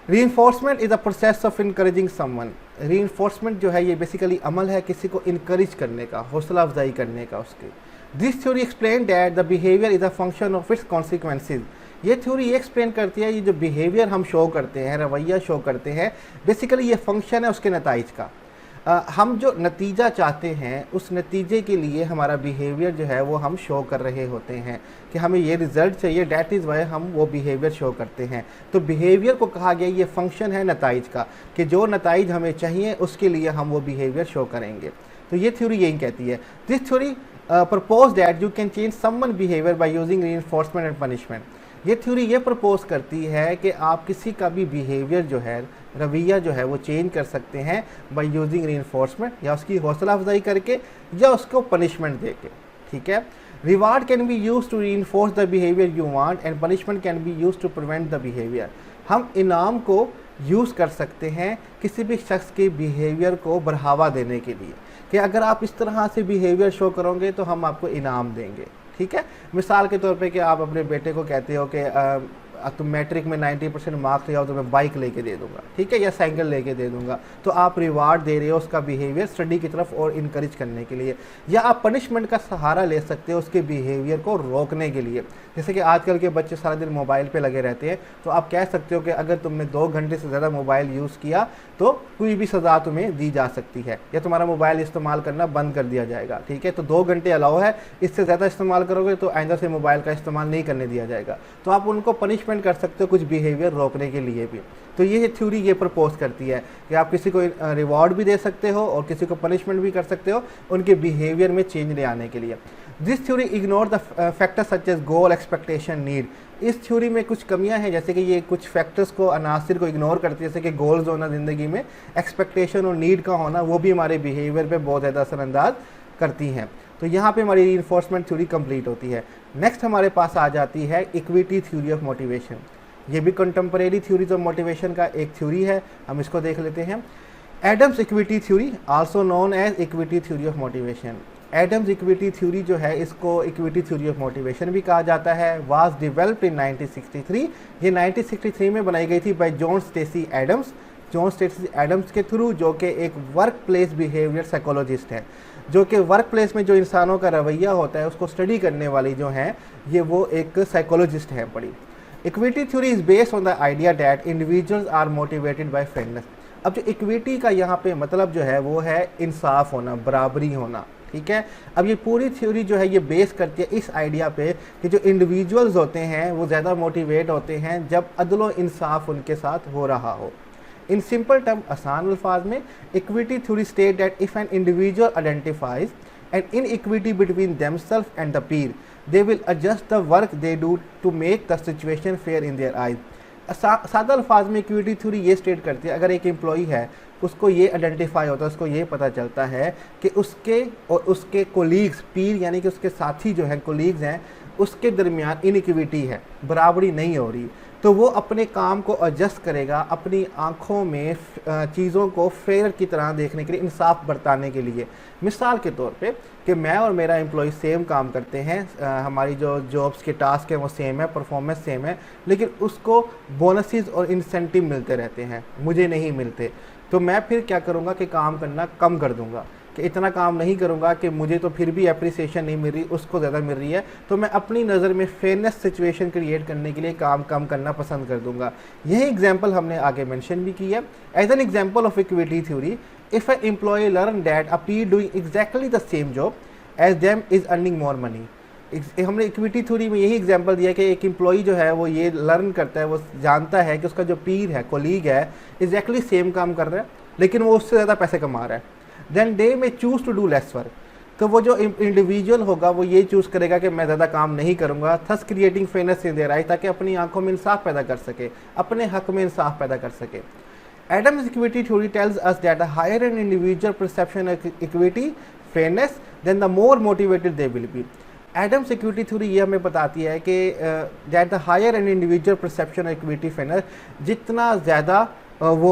Reinforcement is a process of encouraging someone. Reinforcement जो है ये बेसिकली अमल है किसी को इनकरेज करने का, हौसला अफजाई करने का उसकी। This theory explain that the behaviour is a function of its consequences. ये थ्योरी ये एक्सप्लेन करती है, ये जो बिहेवियर हम शो करते हैं, रवैया शो करते हैं, बेसिकली ये फंक्शन है उसके नताइज का। हम जो नतीजा चाहते हैं उस नतीजे के लिए हमारा बिहेवियर जो है वो हम शो कर रहे होते हैं कि हमें ये रिज़ल्ट चाहिए, डैट इज़ वाई हम वो बिहेवियर शो करते हैं। तो बिहेवियर को कहा गया ये फंक्शन है नताइज का, कि जो नताइज हमें चाहिए उसके लिए हम वो बिहेवियर शो करेंगे। तो ये थ्योरी यही कहती है। This theory propose that you can change someone behaviour by using reinforcement and punishment. ये थ्योरी ये प्रपोज करती है कि आप किसी का भी बिहेवियर जो है, रवैया जो है वो चेंज कर सकते हैं बाय यूजिंग रीइंफोर्समेंट, या उसकी हौसला अफजाई करके या उसको पनिशमेंट दे के, ठीक है। Reward can be use to reinforce the behaviour you want and punishment can be use to prevent the behaviour. हम इनाम को यूज़ कर सकते हैं किसी भी शख्स के बिहेवियर को बढ़ावा देने के लिए, कि अगर आप इस तरह से बिहेवियर शो करोगे तो हम आपको इनाम देंगे, ठीक है। मिसाल के तौर पे कि आप अपने बेटे को कहते हो कि तुम मैट्रिक में 90% मार्क्स ले आओ तो मैं बाइक लेके दे दूंगा, ठीक है, या साइकिल लेके दे दूंगा, तो आप रिवार्ड दे रहे हो उसका बिहेवियर स्टडी की तरफ और इनकरेज करने के लिए। या आप पनिशमेंट का सहारा ले सकते हो उसके बिहेवियर को रोकने के लिए। जैसे कि आजकल के बच्चे सारा दिन मोबाइल पे लगे रहते हैं, तो आप कह सकते हो कि अगर तुमने 2 घंटे से ज़्यादा मोबाइल यूज़ किया तो कोई भी सज़ा तुम्हें दी जा सकती है, या तुम्हारा मोबाइल इस्तेमाल करना बंद कर दिया जाएगा, ठीक है। तो 2 घंटे अलाउ है, इससे ज़्यादा इस्तेमाल करोगे तो आइंदा से मोबाइल का इस्तेमाल नहीं करने दिया जाएगा। तो आप उनको पनिशमेंट कर सकते हो कुछ बिहेवियर रोकने के लिए भी। तो ये थ्योरी ये प्रपोज करती है कि आप किसी को रिवॉर्ड भी दे सकते हो और किसी को पनिशमेंट भी कर सकते हो उनके बिहेवियर में चेंज ले आने के लिए। This theory ignore the factors such as goal, expectation, need. इस थ्योरी में कुछ कमियां हैं, जैसे कि ये कुछ फैक्टर्स को, अनासिर को इग्नोर करती है, जैसे कि गोल्स होना ज़िंदगी में, एक्सपेक्टेशन और नीड का होना, वो भी हमारे बिहेवियर पे बहुत ज़्यादा असरअंदाज करती हैं। तो यहाँ पे हमारी रीइंफोर्समेंट थ्योरी कंप्लीट होती है। नेक्स्ट हमारे पास आ जाती है इक्विटी थ्योरी ऑफ मोटिवेशन। ये भी कंटेम्प्रेरी थ्योरीज ऑफ मोटिवेशन का एक थ्योरी है, हम इसको देख लेते हैं। Adams equity theory also known as equity theory of motivation. Adams equity theory जो है इसको इक्विटी थ्योरी ऑफ मोटिवेशन भी कहा जाता है। Was developed in 1963। ये 1963 में बनाई गई थी by John Stacey Adams. John Stacey Adams के थ्रू, जो कि एक वर्क प्लेस बिहेवियर साइकोलॉजिस्ट है, जो कि वर्क प्लेस में जो इंसानों का रवैया होता है उसको स्टडी करने वाली जो है ये वो एक साइकोलॉजिस्ट है बड़ी। Equity theory is based on the idea that individuals are motivated by fairness. अब जो इक्विटी का यहाँ पे मतलब जो है वो है इंसाफ होना, बराबरी होना, ठीक है। अब ये पूरी थ्योरी जो है ये बेस करती है इस आइडिया पे कि जो इंडिविजुअल्स होते हैं वो ज़्यादा मोटिवेट होते हैं जब अदलो इंसाफ उनके साथ हो रहा हो। इन सिंपल टर्म, आसान अल्फाज में, equity theory state that if an individual identifies an inequity between themselves and the peer, they will adjust the work they do to make the situation fair in their eyes. सादा अल्फाज में equity theory ये state करती है, अगर एक employee है उसको ये आइडेंटिफाई होता है, उसको ये पता चलता है कि उसके और उसके कोलीग्स, पीर यानी कि उसके साथी जो हैं, कोलीग्स हैं, उसके दरमियान इनइक्विटी है, बराबरी नहीं हो रही, तो वो अपने काम को एडजस्ट करेगा अपनी आंखों में चीज़ों को फेयर की तरह देखने के लिए, इंसाफ बरताने के लिए। मिसाल के तौर पे कि मैं और मेरा एम्प्लॉय सेम काम करते हैं, हमारी जो जॉब्स के टास्क हैं वो सेम है, परफॉर्मेंस सेम है, लेकिन उसको बोनसेस और इंसेंटिव मिलते रहते हैं, मुझे नहीं मिलते। तो मैं फिर क्या करूँगा कि काम करना कम कर दूँगा, कि इतना काम नहीं करूँगा कि मुझे तो फिर भी अप्रिसिएशन नहीं मिल रही, उसको ज़्यादा मिल रही है, तो मैं अपनी नज़र में फेयरनेस सिचुएशन क्रिएट करने के लिए काम कम करना पसंद कर दूँगा। यही एग्जांपल हमने आगे मेंशन भी की है। As an example of equity theory, if an employee learn that a peer doing exactly the same job as them is earning more money. हमने इक्विटी थ्योरी में यही एग्जांपल दिया कि एक एम्प्लॉई जो है वो ये लर्न करता है, वो जानता है कि उसका जो पीर है, कोलीग है, एग्जैक्टली सेम काम कर रहा है लेकिन वो उससे ज़्यादा पैसे कमा रहा है, then they may choose to do less work. तो वो जो इंडिविजुअल होगा वो ये चूज़ करेगा कि मैं ज़्यादा काम नहीं करूँगा, thus creating fairness in their eyes, ताकि अपनी आंखों में इंसाफ पैदा कर सके, अपने हक में इंसाफ पैदा कर सके। Adams equity theory tells us that the higher an individual perception of equity, fairness, then the more motivated they will be. Adams equity theory ये हमें बताती है कि that the higher an individual perception of equity, fairness, जितना ज़्यादा वो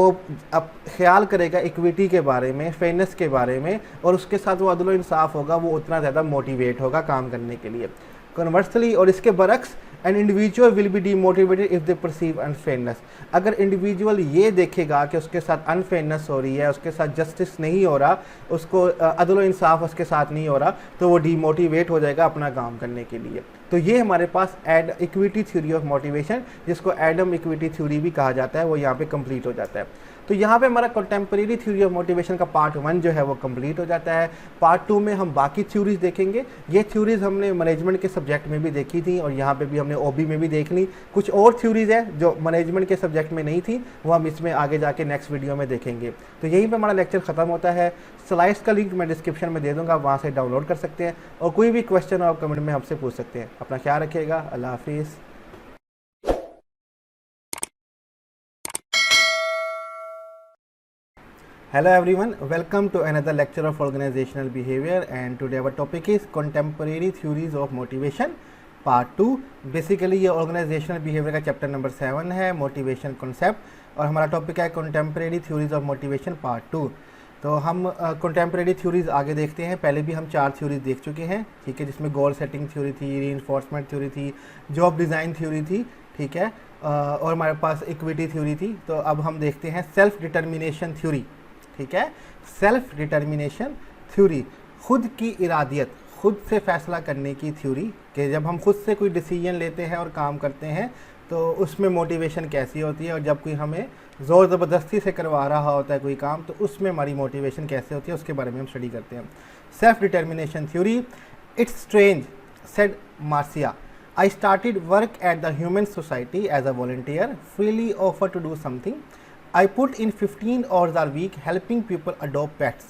अब ख्याल करेगा इक्विटी के बारे में, फेयरनेस के बारे में, और उसके साथ वो अदल इंसाफ होगा, वो उतना ज़्यादा मोटिवेट होगा काम करने के लिए। कन्वर्सली, और इसके बरक्स, an individual will be demotivated if they perceive unfairness. अगर इंडिविजुअल ये देखेगा कि उसके साथ अनफेयरनेस हो रही है, उसके साथ जस्टिस नहीं हो रहा, उसको अदल इंसाफ उसके साथ नहीं हो रहा, तो वो डीमोटिवेट हो जाएगा अपना काम करने के लिए। तो ये हमारे पास इक्विटी थ्योरी ऑफ मोटिवेशन, जिसको एडम इक्विटी थ्योरी भी कहा जाता है, वो यहाँ पे कंप्लीट हो जाता है। तो यहाँ पे हमारा कंटेम्प्रेरी थ्योरी ऑफ मोटिवेशन का पार्ट 1 जो है वो कंप्लीट हो जाता है। पार्ट 2 में हम बाकी थ्योरीज देखेंगे। ये थ्योरीज हमने मैनेजमेंट के सब्जेक्ट में भी देखी थी और यहाँ पे भी हमने ओबी में भी देख ली। कुछ और थ्योरीज है जो मैनेजमेंट के सब्जेक्ट में नहीं थी, वो हम इसमें आगे जाके नेक्स्ट वीडियो में देखेंगे। तो यहीं पर हमारा लेक्चर ख़त्म होता है। स्लाइड्स का लिंक मैं डिस्क्रिप्शन में दे दूँगा, वहाँ से डाउनलोड कर सकते हैं, और कोई भी क्वेश्चन आप कमेंट में हमसे पूछ सकते हैं। अपना ख्याल रखिएगा। अल्लाह हाफिज़। Hello everyone, welcome to another lecture of organizational behavior, and today our topic is contemporary theories of motivation part 2। Basically ये organizational behavior का चैप्टर नंबर 7 है, मोटिवेशन कॉन्सेप्ट, और हमारा टॉपिक है contemporary theories of motivation part 2। तो हम contemporary theories आगे देखते हैं। पहले भी हम 4 थ्योरीज देख चुके हैं, ठीक है, जिसमें गोल सेटिंग थ्योरी थी, रीइंफोर्समेंट थ्योरी थी, जॉब डिज़ाइन थ्योरी थी, ठीक है, और हमारे पास इक्विटी थ्योरी थी। तो अब हम देखते हैं सेल्फ डिटर्मिनेशन थ्योरी, ठीक है। सेल्फ डिटर्मिनेशन थ्योरी, खुद की इरादियत, खुद से फैसला करने की थ्योरी, कि जब हम खुद से कोई डिसीजन लेते हैं और काम करते हैं तो उसमें मोटिवेशन कैसी होती है, और जब कोई हमें ज़ोर ज़बरदस्ती से करवा रहा होता है कोई काम, तो उसमें हमारी मोटिवेशन कैसे होती है, उसके बारे में हम स्टडी करते हैं। Self determination theory, it's strange said Marcia, I started work at the human society as a volunteer, freely offer to do something, I put in 15 hours a week helping people adopt pets।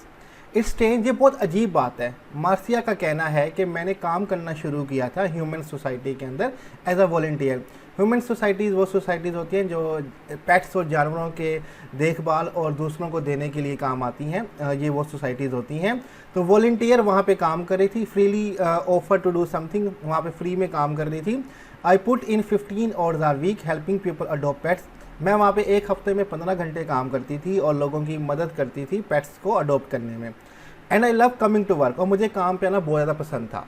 It's strange, ये बहुत अजीब बात है। Marcia का कहना है कि मैंने काम करना शुरू किया था ह्यूमन सोसाइटी के अंदर as a volunteer. Human societies वो सोसाइटीज़ होती हैं जो पेट्स और जानवरों के देखभाल और दूसरों को देने के लिए काम आती हैं, ये वो सोसाइटीज़ होती हैं। तो वॉलंटियर वहाँ पे काम कर रही थी, freely offer to do something, वहाँ पे फ्री में काम कर रही थी। I put in 15 hours a week helping people adopt pets, मैं वहाँ पे एक हफ्ते में 15 घंटे काम करती थी और लोगों की मदद करती थी पेट्स को अडॉप्ट करने में। And I love coming to work, और मुझे काम पे आना बहुत ज़्यादा पसंद था।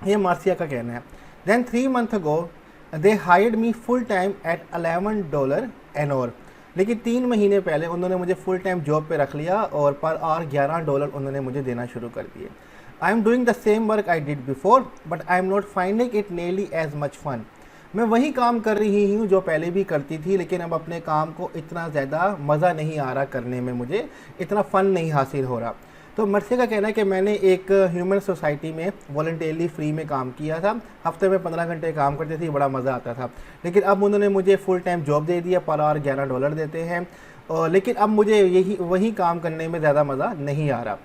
ये मार्सिया का कहना है। Then 3 month ago they hired me full time at $11 an hour. लेकिन 3 महीने पहले उन्होंने मुझे फुल टाइम जॉब पे रख लिया और पर आवर $11 उन्होंने मुझे देना शुरू कर दिए। I am doing the same work I did before but I am not finding it nearly as much fun. मैं वही काम कर रही हूँ जो पहले भी करती थी, लेकिन अब अपने काम को इतना ज़्यादा मज़ा नहीं आ रहा करने में, मुझे इतना फ़न नहीं हासिल हो रहा। तो मर्सिया का कहना है कि मैंने एक ह्यूमन सोसाइटी में वॉलंटियरली फ्री में काम किया था, हफ्ते में 15 घंटे काम करती थी, बड़ा मज़ा आता था। लेकिन अब उन्होंने मुझे फुल टाइम जॉब दे दिया, पर आवर $11 देते हैं, और लेकिन अब मुझे वही काम करने में ज़्यादा मज़ा नहीं आ रहा।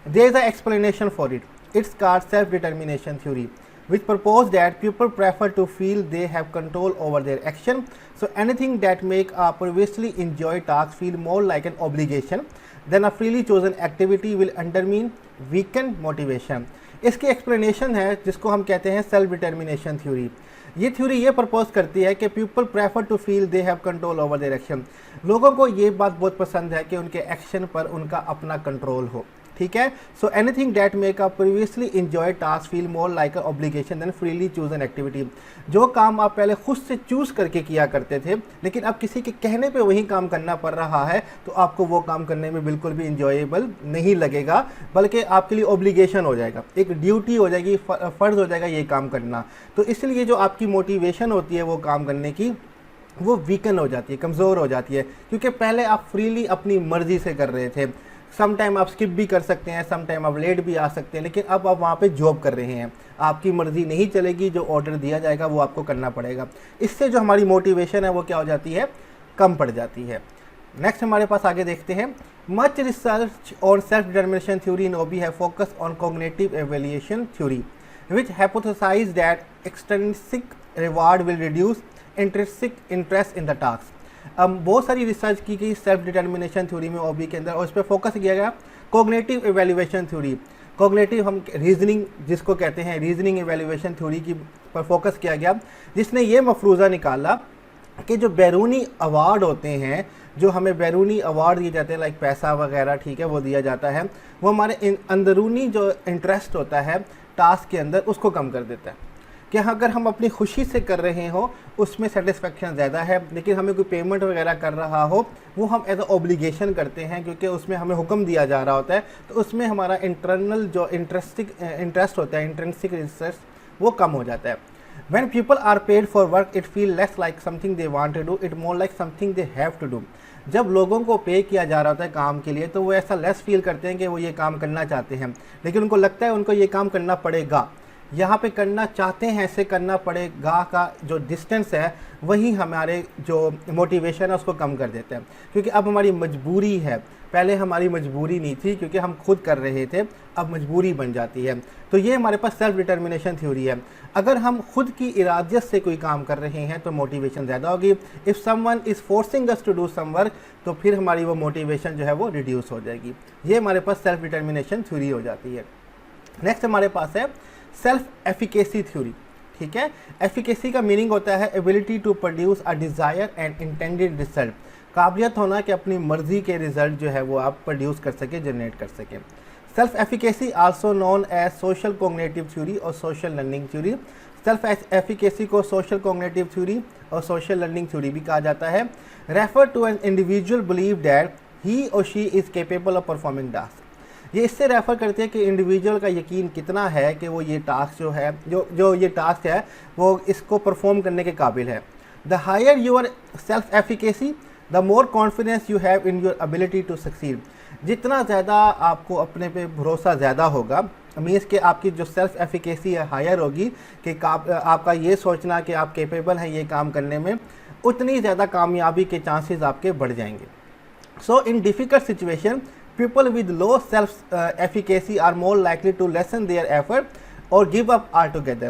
There is a explanation for it, it's called self determination theory which propose that people prefer to feel they have control over their action. So anything that make a previously enjoyed task feel more like an obligation than a freely chosen activity will undermine weaken motivation. इसकी explanation है जिसको हम कहते हैं self determination theory. ये theory ये propose करती है कि people prefer to feel they have control over their action. लोगों को ये बात बहुत पसंद है कि उनके एक्शन पर उनका अपना कंट्रोल हो, ठीक है। So anything that make a previously enjoy task feel more like a obligation than freely chosen activity. जो काम आप पहले खुद से चूज करके किया करते थे, लेकिन अब किसी के कहने पे वही काम करना पड़ रहा है, तो आपको वो काम करने में बिल्कुल भी इंजॉयबल नहीं लगेगा, बल्कि आपके लिए ऑब्लिगेशन हो जाएगा, एक ड्यूटी हो जाएगी, फ़र्ज़ हो जाएगा ये काम करना। तो इसलिए जो आपकी मोटिवेशन होती है वो काम करने की, वो वीकन हो जाती है, कमज़ोर हो जाती है, क्योंकि पहले आप फ्रीली अपनी मर्ज़ी से कर रहे थे। सम टाइम आप स्किप भी कर सकते हैं, सम टाइम आप लेट भी आ सकते हैं, लेकिन अब आप वहाँ पे जॉब कर रहे हैं, आपकी मर्ज़ी नहीं चलेगी, जो ऑर्डर दिया जाएगा वो आपको करना पड़ेगा। इससे जो हमारी मोटिवेशन है वो क्या हो जाती है, कम पड़ जाती है। नेक्स्ट हमारे पास आगे देखते हैं, much research on self determination theory in OB have focus on cognitive evaluation theory which hypothesize that extrinsic reward will reduce intrinsic interest in the task। अब बहुत सारी रिसर्च की गई सेल्फ डिटर्मिनेशन थ्योरी में ओबी के अंदर, और इस पर फोकस किया गया कॉग्निटिव एवेल्यूएशन थ्योरी। कॉग्निटिव हम रीजनिंग जिसको कहते हैं, रीजनिंग एवेल्यूएशन थ्योरी की पर फोकस किया गया, जिसने ये मफरूज़ा निकाला कि जो बैरूनी अवार्ड होते हैं, जो हमें बैरूनी अवार्ड दिए जाते हैं लाइक पैसा वगैरह, ठीक है, वो दिया जाता है, वो हमारे अंदरूनी जो इंटरेस्ट होता है टास्क के अंदर उसको कम कर देता है। कि अगर हम अपनी खुशी से कर रहे हो उसमें सेटिस्फेक्शन ज़्यादा है, लेकिन हमें कोई पेमेंट वगैरह कर रहा हो वो हम एज अ ऑब्लिगेशन करते हैं, क्योंकि उसमें हमें हुक्म दिया जा रहा होता है, तो उसमें हमारा इंटरनल जो इंटरेस्ट होता है, इंट्रिंसिक इंटरेस्ट, वो कम हो जाता है। When people are paid for work, it feel less like something they want to do, it more like something they have to do। जब लोगों को पे किया जा रहा होता है काम के लिए, तो वो ऐसा लेस फील करते हैं कि वो ये काम करना चाहते हैं, लेकिन उनको लगता है उनको ये काम करना पड़ेगा। यहाँ पे करना चाहते हैं, ऐसे करना पड़ेगा का जो डिस्टेंस है वही हमारे जो मोटिवेशन है उसको कम कर देते हैं, क्योंकि अब हमारी मजबूरी है। पहले हमारी मजबूरी नहीं थी क्योंकि हम खुद कर रहे थे, अब मजबूरी बन जाती है। तो ये हमारे पास सेल्फ डिटर्मिनेशन थ्योरी है। अगर हम खुद की इरादियत से कोई काम कर रहे हैं तो मोटिवेशन ज़्यादा होगी। If someone is forcing us to do some work, तो फिर हमारी वो मोटिवेशन जो है वो रिड्यूस हो जाएगी। ये हमारे पास सेल्फ डिटर्मिनेशन थ्योरी हो जाती है। नेक्स्ट हमारे पास है सेल्फ एफिकेसी थ्योरी, ठीक है। एफिकेसी का मीनिंग होता है ability to produce a desire and intended result, काबिलियत होना कि अपनी मर्ज़ी के रिज़ल्ट जो है वो आप प्रोड्यूस कर सकें, जनरेट कर सकें। Self efficacy also known as social cognitive theory और social learning theory. Self efficacy को सोशल कॉग्निटिव थ्योरी और सोशल लर्निंग थ्योरी भी कहा जाता है। Refer to an individual believe that he और she is capable of performing task. ये इससे रेफ़र करते हैं कि इंडिविजुअल का यकीन कितना है कि वो ये टास्क जो है, जो ये टास्क है वो इसको परफॉर्म करने के काबिल है। The higher your self efficacy the more confidence you have in your ability to succeed. जितना ज़्यादा आपको अपने पे भरोसा ज़्यादा होगा, मीन्स कि आपकी जो सेल्फ एफिकेसी है हायर होगी, कि आपका ये सोचना कि आप केपेबल हैं ये काम करने में, उतनी ज़्यादा कामयाबी के चांसेस आपके बढ़ जाएंगे। So in difficult situation people with low self efficacy are more likely to lessen their effort or give up altogether।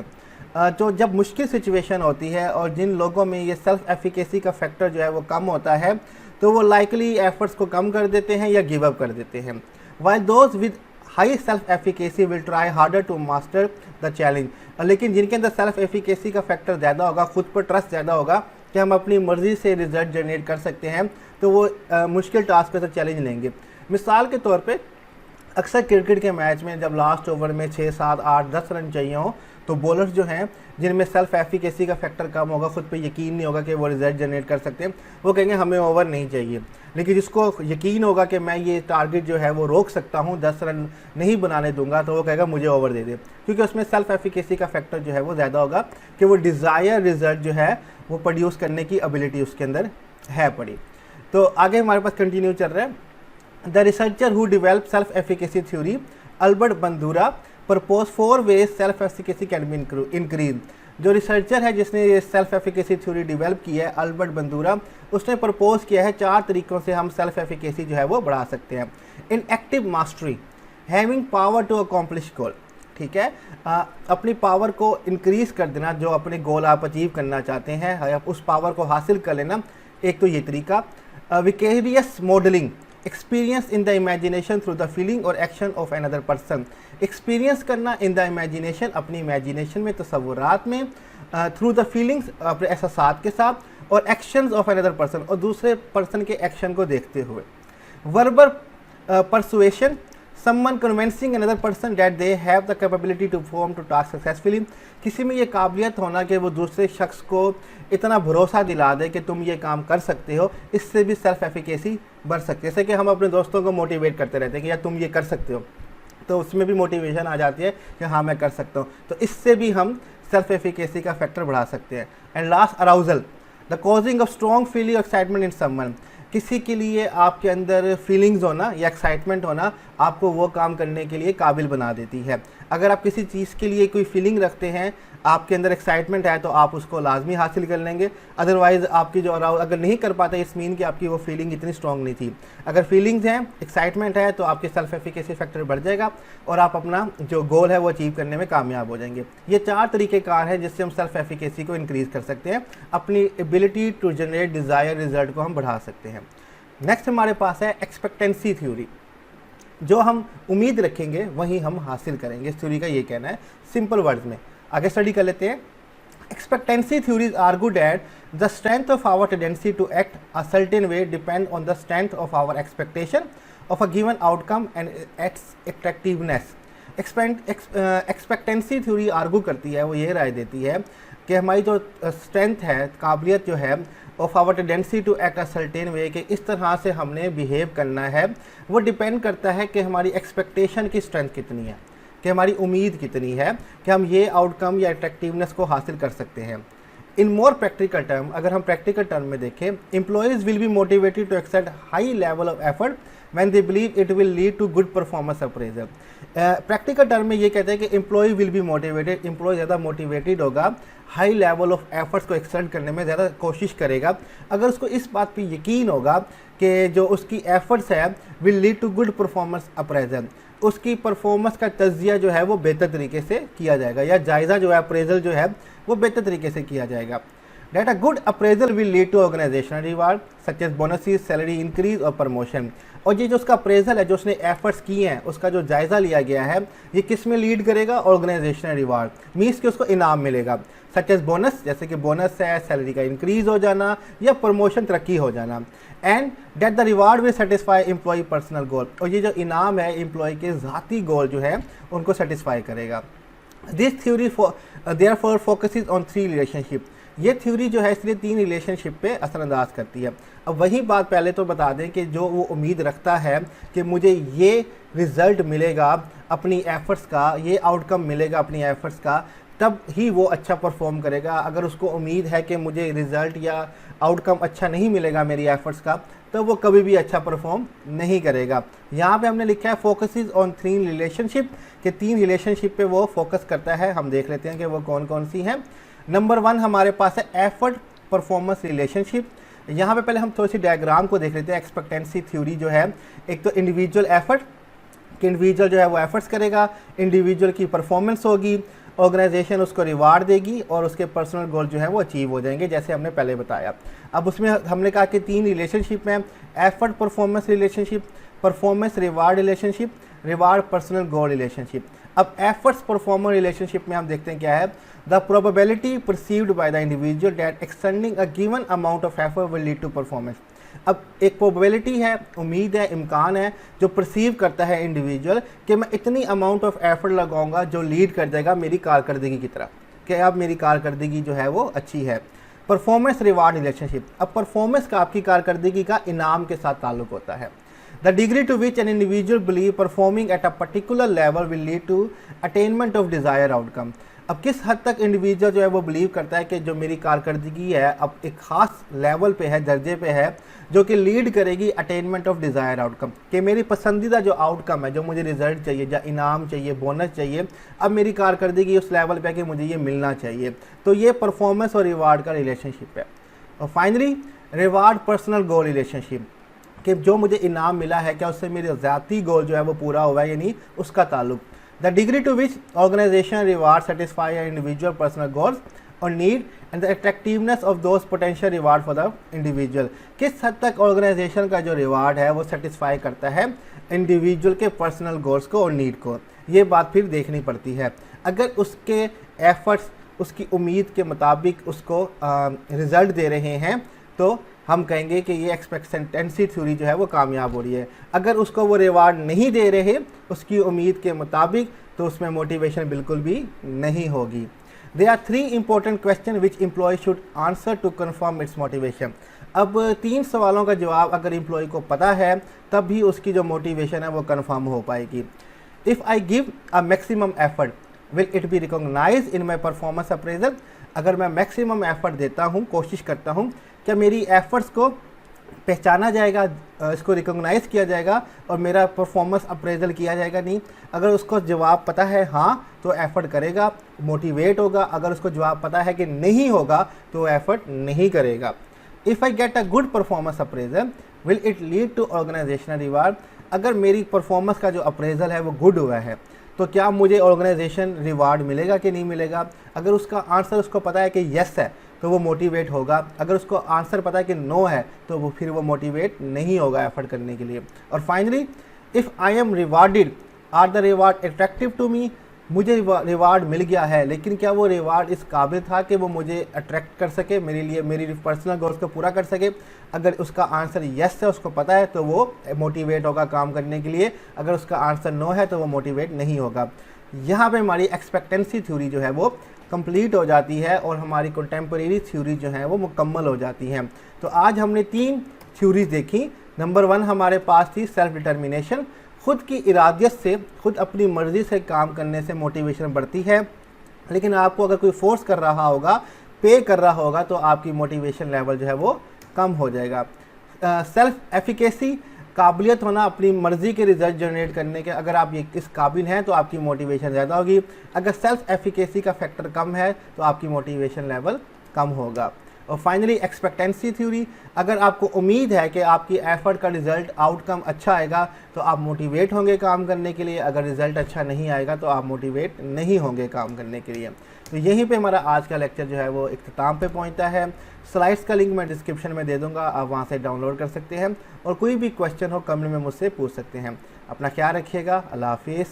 जो जब मुश्किल सिचुएशन होती है और जिन लोगों में ये सेल्फ एफिकेसी का फैक्टर जो है वो कम होता है, तो वो लाइकली एफर्ट्स को कम कर देते हैं या गिव अप कर देते हैं। while those with high self efficacy will try harder to master the challenge। लेकिन जिनके अंदर सेल्फ एफिकेसी का फैक्टर ज़्यादा होगा, खुद पर ट्रस्ट ज़्यादा होगा, कि हम अपनी मर्ज़ी से रिज़ल्ट जनरेट कर सकते हैं, तो वो मुश्किल टास्क पे चैलेंज लेंगे। मिसाल के तौर पे अक्सर क्रिकेट के मैच में जब लास्ट ओवर में 6, 7, 8, 10 रन चाहिए हो, तो बॉलर्स जो हैं जिनमें सेल्फ एफिकेसी का फैक्टर कम होगा, खुद पे यकीन नहीं होगा कि वो रिजल्ट जनरेट कर सकते हैं, वो कहेंगे हमें ओवर नहीं चाहिए। लेकिन जिसको यकीन होगा कि मैं ये टारगेट जो है वो रोक सकता हूँ, 10 रन नहीं बनाने दूंगा, तो वो कहेगा मुझे ओवर दे दे, क्योंकि उसमें सेल्फ एफिकेसी का फैक्टर जो है वो ज़्यादा होगा कि वो डिज़ायर रिजल्ट जो है वो प्रोड्यूस करने की एबिलिटी उसके अंदर है पड़ी। तो आगे हमारे पास कंटिन्यू चल रहा है। The researcher who developed self-efficacy theory, Albert Bandura, proposed 4 ways self-efficacy can be increased। जो रिसर्चर है जिसने ये सेल्फ एफिकेसी थ्योरी डेवलप की है, अल्बर्ट बंदूरा, उसने प्रपोज किया है 4 तरीक़ों से हम सेल्फ एफिकेसी जो है वो बढ़ा सकते हैं। In active mastery, having power to accomplish goal, ठीक है, अपनी पावर को इंक्रीज कर देना, जो अपने गोल आप अचीव करना चाहते हैं उस पावर को हासिल कर लेना, एक तो ये तरीका। Vicarious modelling, experience in the imagination through the feeling और action of another person, experience करना इन द इमेजिनेशन, अपनी इमेजिनेशन में, तसव्वुरात में, थ्रू द फीलिंग्स, अपने एहसासात के साथ, और एक्शंस ऑफ अनदर पर्सन, और दूसरे पर्सन के एक्शन को देखते हुए। Verbal persuasion, someone convincing another person that they have the capability to perform to task successfully, किसी में ये काबिलियत होना कि वो दूसरे शख्स को इतना भरोसा दिला दे कि तुम ये काम कर सकते हो, इससे भी सेल्फ एफिकेसी बढ़ सकती है। जैसे कि हम अपने दोस्तों को मोटिवेट करते रहते हैं कि यार तुम ये कर सकते हो, तो उसमें भी मोटिवेशन आ जाती है कि हाँ मैं कर सकता हूँ, तो इससे भी हम सेल्फ एफिकेसी का फैक्टर बढ़ा सकते हैं। And last, arousal, the causing of strong feeling excitement in someone, किसी के लिए आपके अंदर फीलिंग्स होना या एक्साइटमेंट होना आपको वो काम करने के लिए काबिल बना देती है। अगर आप किसी चीज़ के लिए कोई फीलिंग रखते हैं, आपके अंदर एक्साइटमेंट है, तो आप उसको लाजमी हासिल कर लेंगे। अदरवाइज़ आपकी जो अगर नहीं कर पाते, इस मीन कि आपकी वो फीलिंग इतनी स्ट्रॉन्ग नहीं थी। अगर फीलिंग्स हैं, एक्साइटमेंट है, तो आपके सेल्फ एफिकेसी फैक्टर बढ़ जाएगा और आप अपना जो गोल है वो अचीव करने में कामयाब हो जाएंगे। ये 4 तरीक़ेकार हैं जिससे हम सेल्फ एफिकेसी को इंक्रीज़ कर सकते हैं, अपनी ability to generate desire result को हम बढ़ा सकते हैं। नेक्स्ट हमारे पास है एक्सपेक्टेंसी थ्योरी, जो हम उम्मीद रखेंगे वही हम हासिल करेंगे, इस थ्योरी का ये कहना है सिंपल वर्ड्स में। आगे स्टडी कर लेते हैं। Expectancy theories argue that the strength of our tendency to act a certain way depend on the strength of our expectation of a given outcome and its attractiveness. Expectancy theory argue करती है, वो ये राय देती है कि हमारी जो strength है, काबिलियत जो है, of our tendency to act a certain way, कि इस तरह से हमने बिहेव करना है, वो डिपेंड करता है कि हमारी एक्सपेक्टेशन की स्ट्रेंथ कितनी है, कि हमारी उम्मीद कितनी है कि हम ये आउटकम या अट्रैक्टिवनेस को हासिल कर सकते हैं। इन मोर प्रैक्टिकल टर्म, अगर हम प्रैक्टिकल टर्म में देखें, employees will be motivated to accept high level of effort when they believe it will lead to good performance appraisal. Practical term में ये कहते हैं कि employ will be motivated, employ ज़्यादा मोटिवेटेड होगा, हाई लेवल ऑफ एफर्ट्स को exert करने में ज़्यादा कोशिश करेगा, अगर उसको इस बात पे यकीन होगा कि जो उसकी एफर्ट्स है will lead to good performance appraisal, उसकी परफॉर्मेंस का तज्जिया जो है वो बेहतर तरीके से किया जाएगा, या जायज़ा जो है, अप्रेजल जो है वो बेहतर तरीके से किया जाएगा। That a good appraisal will lead to organizational reward such as bonuses, salary increase और promotion। और ये जो उसका अप्रेजल है, जो उसने एफर्ट्स किए हैं, उसका जो जायज़ा लिया गया है, ये किस में लीड करेगा? ऑर्गेनाइजेशनल रिवार्ड, मीन्स कि उसको इनाम मिलेगा, सच एज बोनस, जैसे कि बोनस है, सैलरी का इंक्रीज़ हो जाना या प्रमोशन, तरक्की हो जाना। And that the reward will satisfy employ personal goal, और ये जो इनाम है एम्प्लॉय के ज़ाती गोल जो है उनको सेटिस्फाई करेगा। This theory therefore focuses on 3 relationship, ये थ्योरी जो है इसलिए 3 रिलेशनशिप पे असरअंदाज करती है। अब वही बात पहले तो बता दें कि जो वो उम्मीद रखता है कि मुझे ये रिज़ल्ट मिलेगा अपनी एफ़र्ट्स का, ये आउटकम मिलेगा अपनी एफ़र्ट्स का, तब ही वो अच्छा परफॉर्म करेगा। अगर उसको उम्मीद है कि मुझे रिज़ल्ट या आउटकम अच्छा नहीं मिलेगा मेरी एफ़र्ट्स का, तो वो कभी भी अच्छा परफॉर्म नहीं करेगा। यहाँ पे हमने लिखा है फोकसेस ऑन 3 रिलेशनशिप, कि 3 रिलेशनशिप पे वो फोकस करता है। हम देख लेते हैं कि वो कौन कौन सी हैं। नंबर 1 हमारे पास है एफर्ट परफॉर्मेंस रिलेशनशिप। यहाँ पे पहले हम थोड़ी सी डायग्राम को देख लेते हैं। एक्सपेक्टेंसी थ्योरी जो है, एक तो इंडिविजुअल एफर्ट, कि इंडिविजुअल जो है वो एफर्ट्स करेगा, इंडिविजुअल की परफॉर्मेंस होगी, ऑर्गेनाइजेशन उसको रिवार्ड देगी और उसके पर्सनल गोल जो है वो अचीव हो जाएंगे, जैसे हमने पहले बताया। अब उसमें हमने कहा कि 3 रिलेशनशिप हैं, effort performance relationship, performance reward relationship, reward personal goal relationship. अब एफर्ट्स परफॉर्मर रिलेशनशिप में हम देखते हैं क्या है, the probability perceived by the individual that extending a given amount of effort will lead to performance. अब एक प्रोबेबिलिटी है, उम्मीद है, इम्कान है जो परसीव करता है इंडिविजुअल कि मैं इतनी अमाउंट ऑफ एफर्ट लगाऊंगा जो लीड कर जाएगा मेरी कारकर्दगी की तरफ, कि अब मेरी कारकर्दगी जो है वो अच्छी है। परफॉर्मेंस रिवार्ड रिलेशनशिप, अब परफॉर्मेंस का आपकी कारकर्दगी का इनाम के साथ ताल्लुक होता है। The degree to which an individual believe performing at a particular level will lead to attainment of desire outcome. अब किस हद तक इंडिविजुअल जो है वो बिलीव करता है कि जो मेरी कारकर्दगी है अब एक ख़ास लेवल पे है, दर्जे पे है, जो कि लीड करेगी अटेनमेंट ऑफ डिज़ायर आउटकम, कि मेरी पसंदीदा जो आउटकम है, जो मुझे रिजल्ट चाहिए, या इनाम चाहिए, बोनस चाहिए, अब मेरी कारकर्दगी उस लेवल पे है कि मुझे ये मिलना चाहिए। तो ये परफॉर्मेंस और रिवार्ड का रिलेशनशिप है। और finally reward personal goal relationship, कि जो मुझे इनाम मिला है क्या उससे मेरी ज़ाती गोल जो है वो पूरा हुआ है या नहीं, उसका ताल्लुक। The degree to which organisation reward satisfy an individual personal goals और need and the attractiveness of those potential reward for the individual, किस हद तक ऑर्गेनाइजेशन का जो रिवार्ड है वो सेटिस्फाई करता है इंडिविजुअल के पर्सनल गोल्स को और नीड को, ये बात फिर देखनी पड़ती है। अगर उसके एफर्ट्स उसकी उम्मीद के मुताबिक उसको रिज़ल्ट दे रहे हैं तो हम कहेंगे कि ये एक्सपेक्टेंसी थ्योरी जो है वो कामयाब हो रही है। अगर उसको वो रिवार्ड नहीं दे रहे उसकी उम्मीद के मुताबिक तो उसमें मोटिवेशन बिल्कुल भी नहीं होगी। There are 3 important questions which employee should answer to confirm its motivation। अब 3 सवालों का जवाब अगर एम्प्लॉय को पता है तब भी उसकी जो मोटिवेशन है वो कन्फर्म हो पाएगी। If I give a maximum effort will it be recognise in my performance appraisal, अगर मैं मैक्सिमम एफर्ट देता हूँ, कोशिश करता हूँ, क्या मेरी एफर्ट्स को पहचाना जाएगा, इसको रिकॉग्नाइज किया जाएगा और मेरा परफॉर्मेंस अप्रेजल किया जाएगा नहीं। अगर उसको जवाब पता है हाँ तो एफ़र्ट करेगा, मोटिवेट होगा। अगर उसको जवाब पता है कि नहीं होगा तो एफ़र्ट नहीं करेगा। If I get a good performance appraisal will it lead to organisational reward, अगर मेरी परफॉर्मेंस का जो अप्रेजल है वो गुड हुआ है तो क्या मुझे ऑर्गेनाइजेशन रिवार्ड मिलेगा कि नहीं मिलेगा। अगर उसका आंसर उसको पता है कि यस है तो वो मोटिवेट होगा, अगर उसको आंसर पता है कि नो है तो वो फिर वो मोटिवेट नहीं होगा एफर्ट करने के लिए। और finally if I am rewarded are the reward attractive to me, मुझे रिवार्ड मिल गया है लेकिन क्या वो रिवार्ड इस काबिल था कि वो मुझे अट्रैक्ट कर सके, मेरे लिए मेरी पर्सनल गोल्स को पूरा कर सके। अगर उसका आंसर यस है, उसको पता है, तो वो मोटिवेट होगा काम करने के लिए। अगर उसका आंसर नो है तो वो मोटिवेट नहीं होगा। यहाँ पे हमारी एक्सपेक्टेंसी थ्योरी जो है वो कंप्लीट हो जाती है और हमारी कंटेम्प्रेरी थ्योरी जो है वो मुकम्मल हो जाती हैं। तो आज हमने 3 थ्योरीज देखी। नंबर 1 हमारे पास थी सेल्फ डिटर्मिनेशन, खुद की इरादियत से, खुद अपनी मर्ज़ी से काम करने से मोटिवेशन बढ़ती है। लेकिन आपको अगर कोई फोर्स कर रहा होगा, पे कर रहा होगा, तो आपकी मोटिवेशन लेवल जो है वो कम हो जाएगा। सेल्फ एफिकेसी, काबिलियत होना अपनी मर्ज़ी के रिजल्ट जनरेट करने के, अगर आप ये इस काबिल हैं तो आपकी मोटिवेशन ज़्यादा होगी। अगर सेल्फ एफिकेसी का फैक्टर कम है तो आपकी मोटिवेशन लेवल कम होगा। और फाइनली एक्सपेक्टेंसी थ्योरी, अगर आपको उम्मीद है कि आपकी एफर्ट का रिज़ल्ट आउटकम अच्छा आएगा तो आप मोटिवेट होंगे काम करने के लिए। अगर रिज़ल्ट अच्छा नहीं आएगा तो आप मोटिवेट नहीं होंगे काम करने के लिए। तो यहीं पे हमारा आज का लेक्चर जो है वो इख्तिताम पे पहुंचता है। स्लाइड्स का लिंक मैं डिस्क्रिप्शन में दे दूंगा, आप वहां से डाउनलोड कर सकते हैं और कोई भी क्वेश्चन हो कमेंट में मुझसे पूछ सकते हैं। अपना ख्याल रखिएगा। अल्लाह हाफिज़।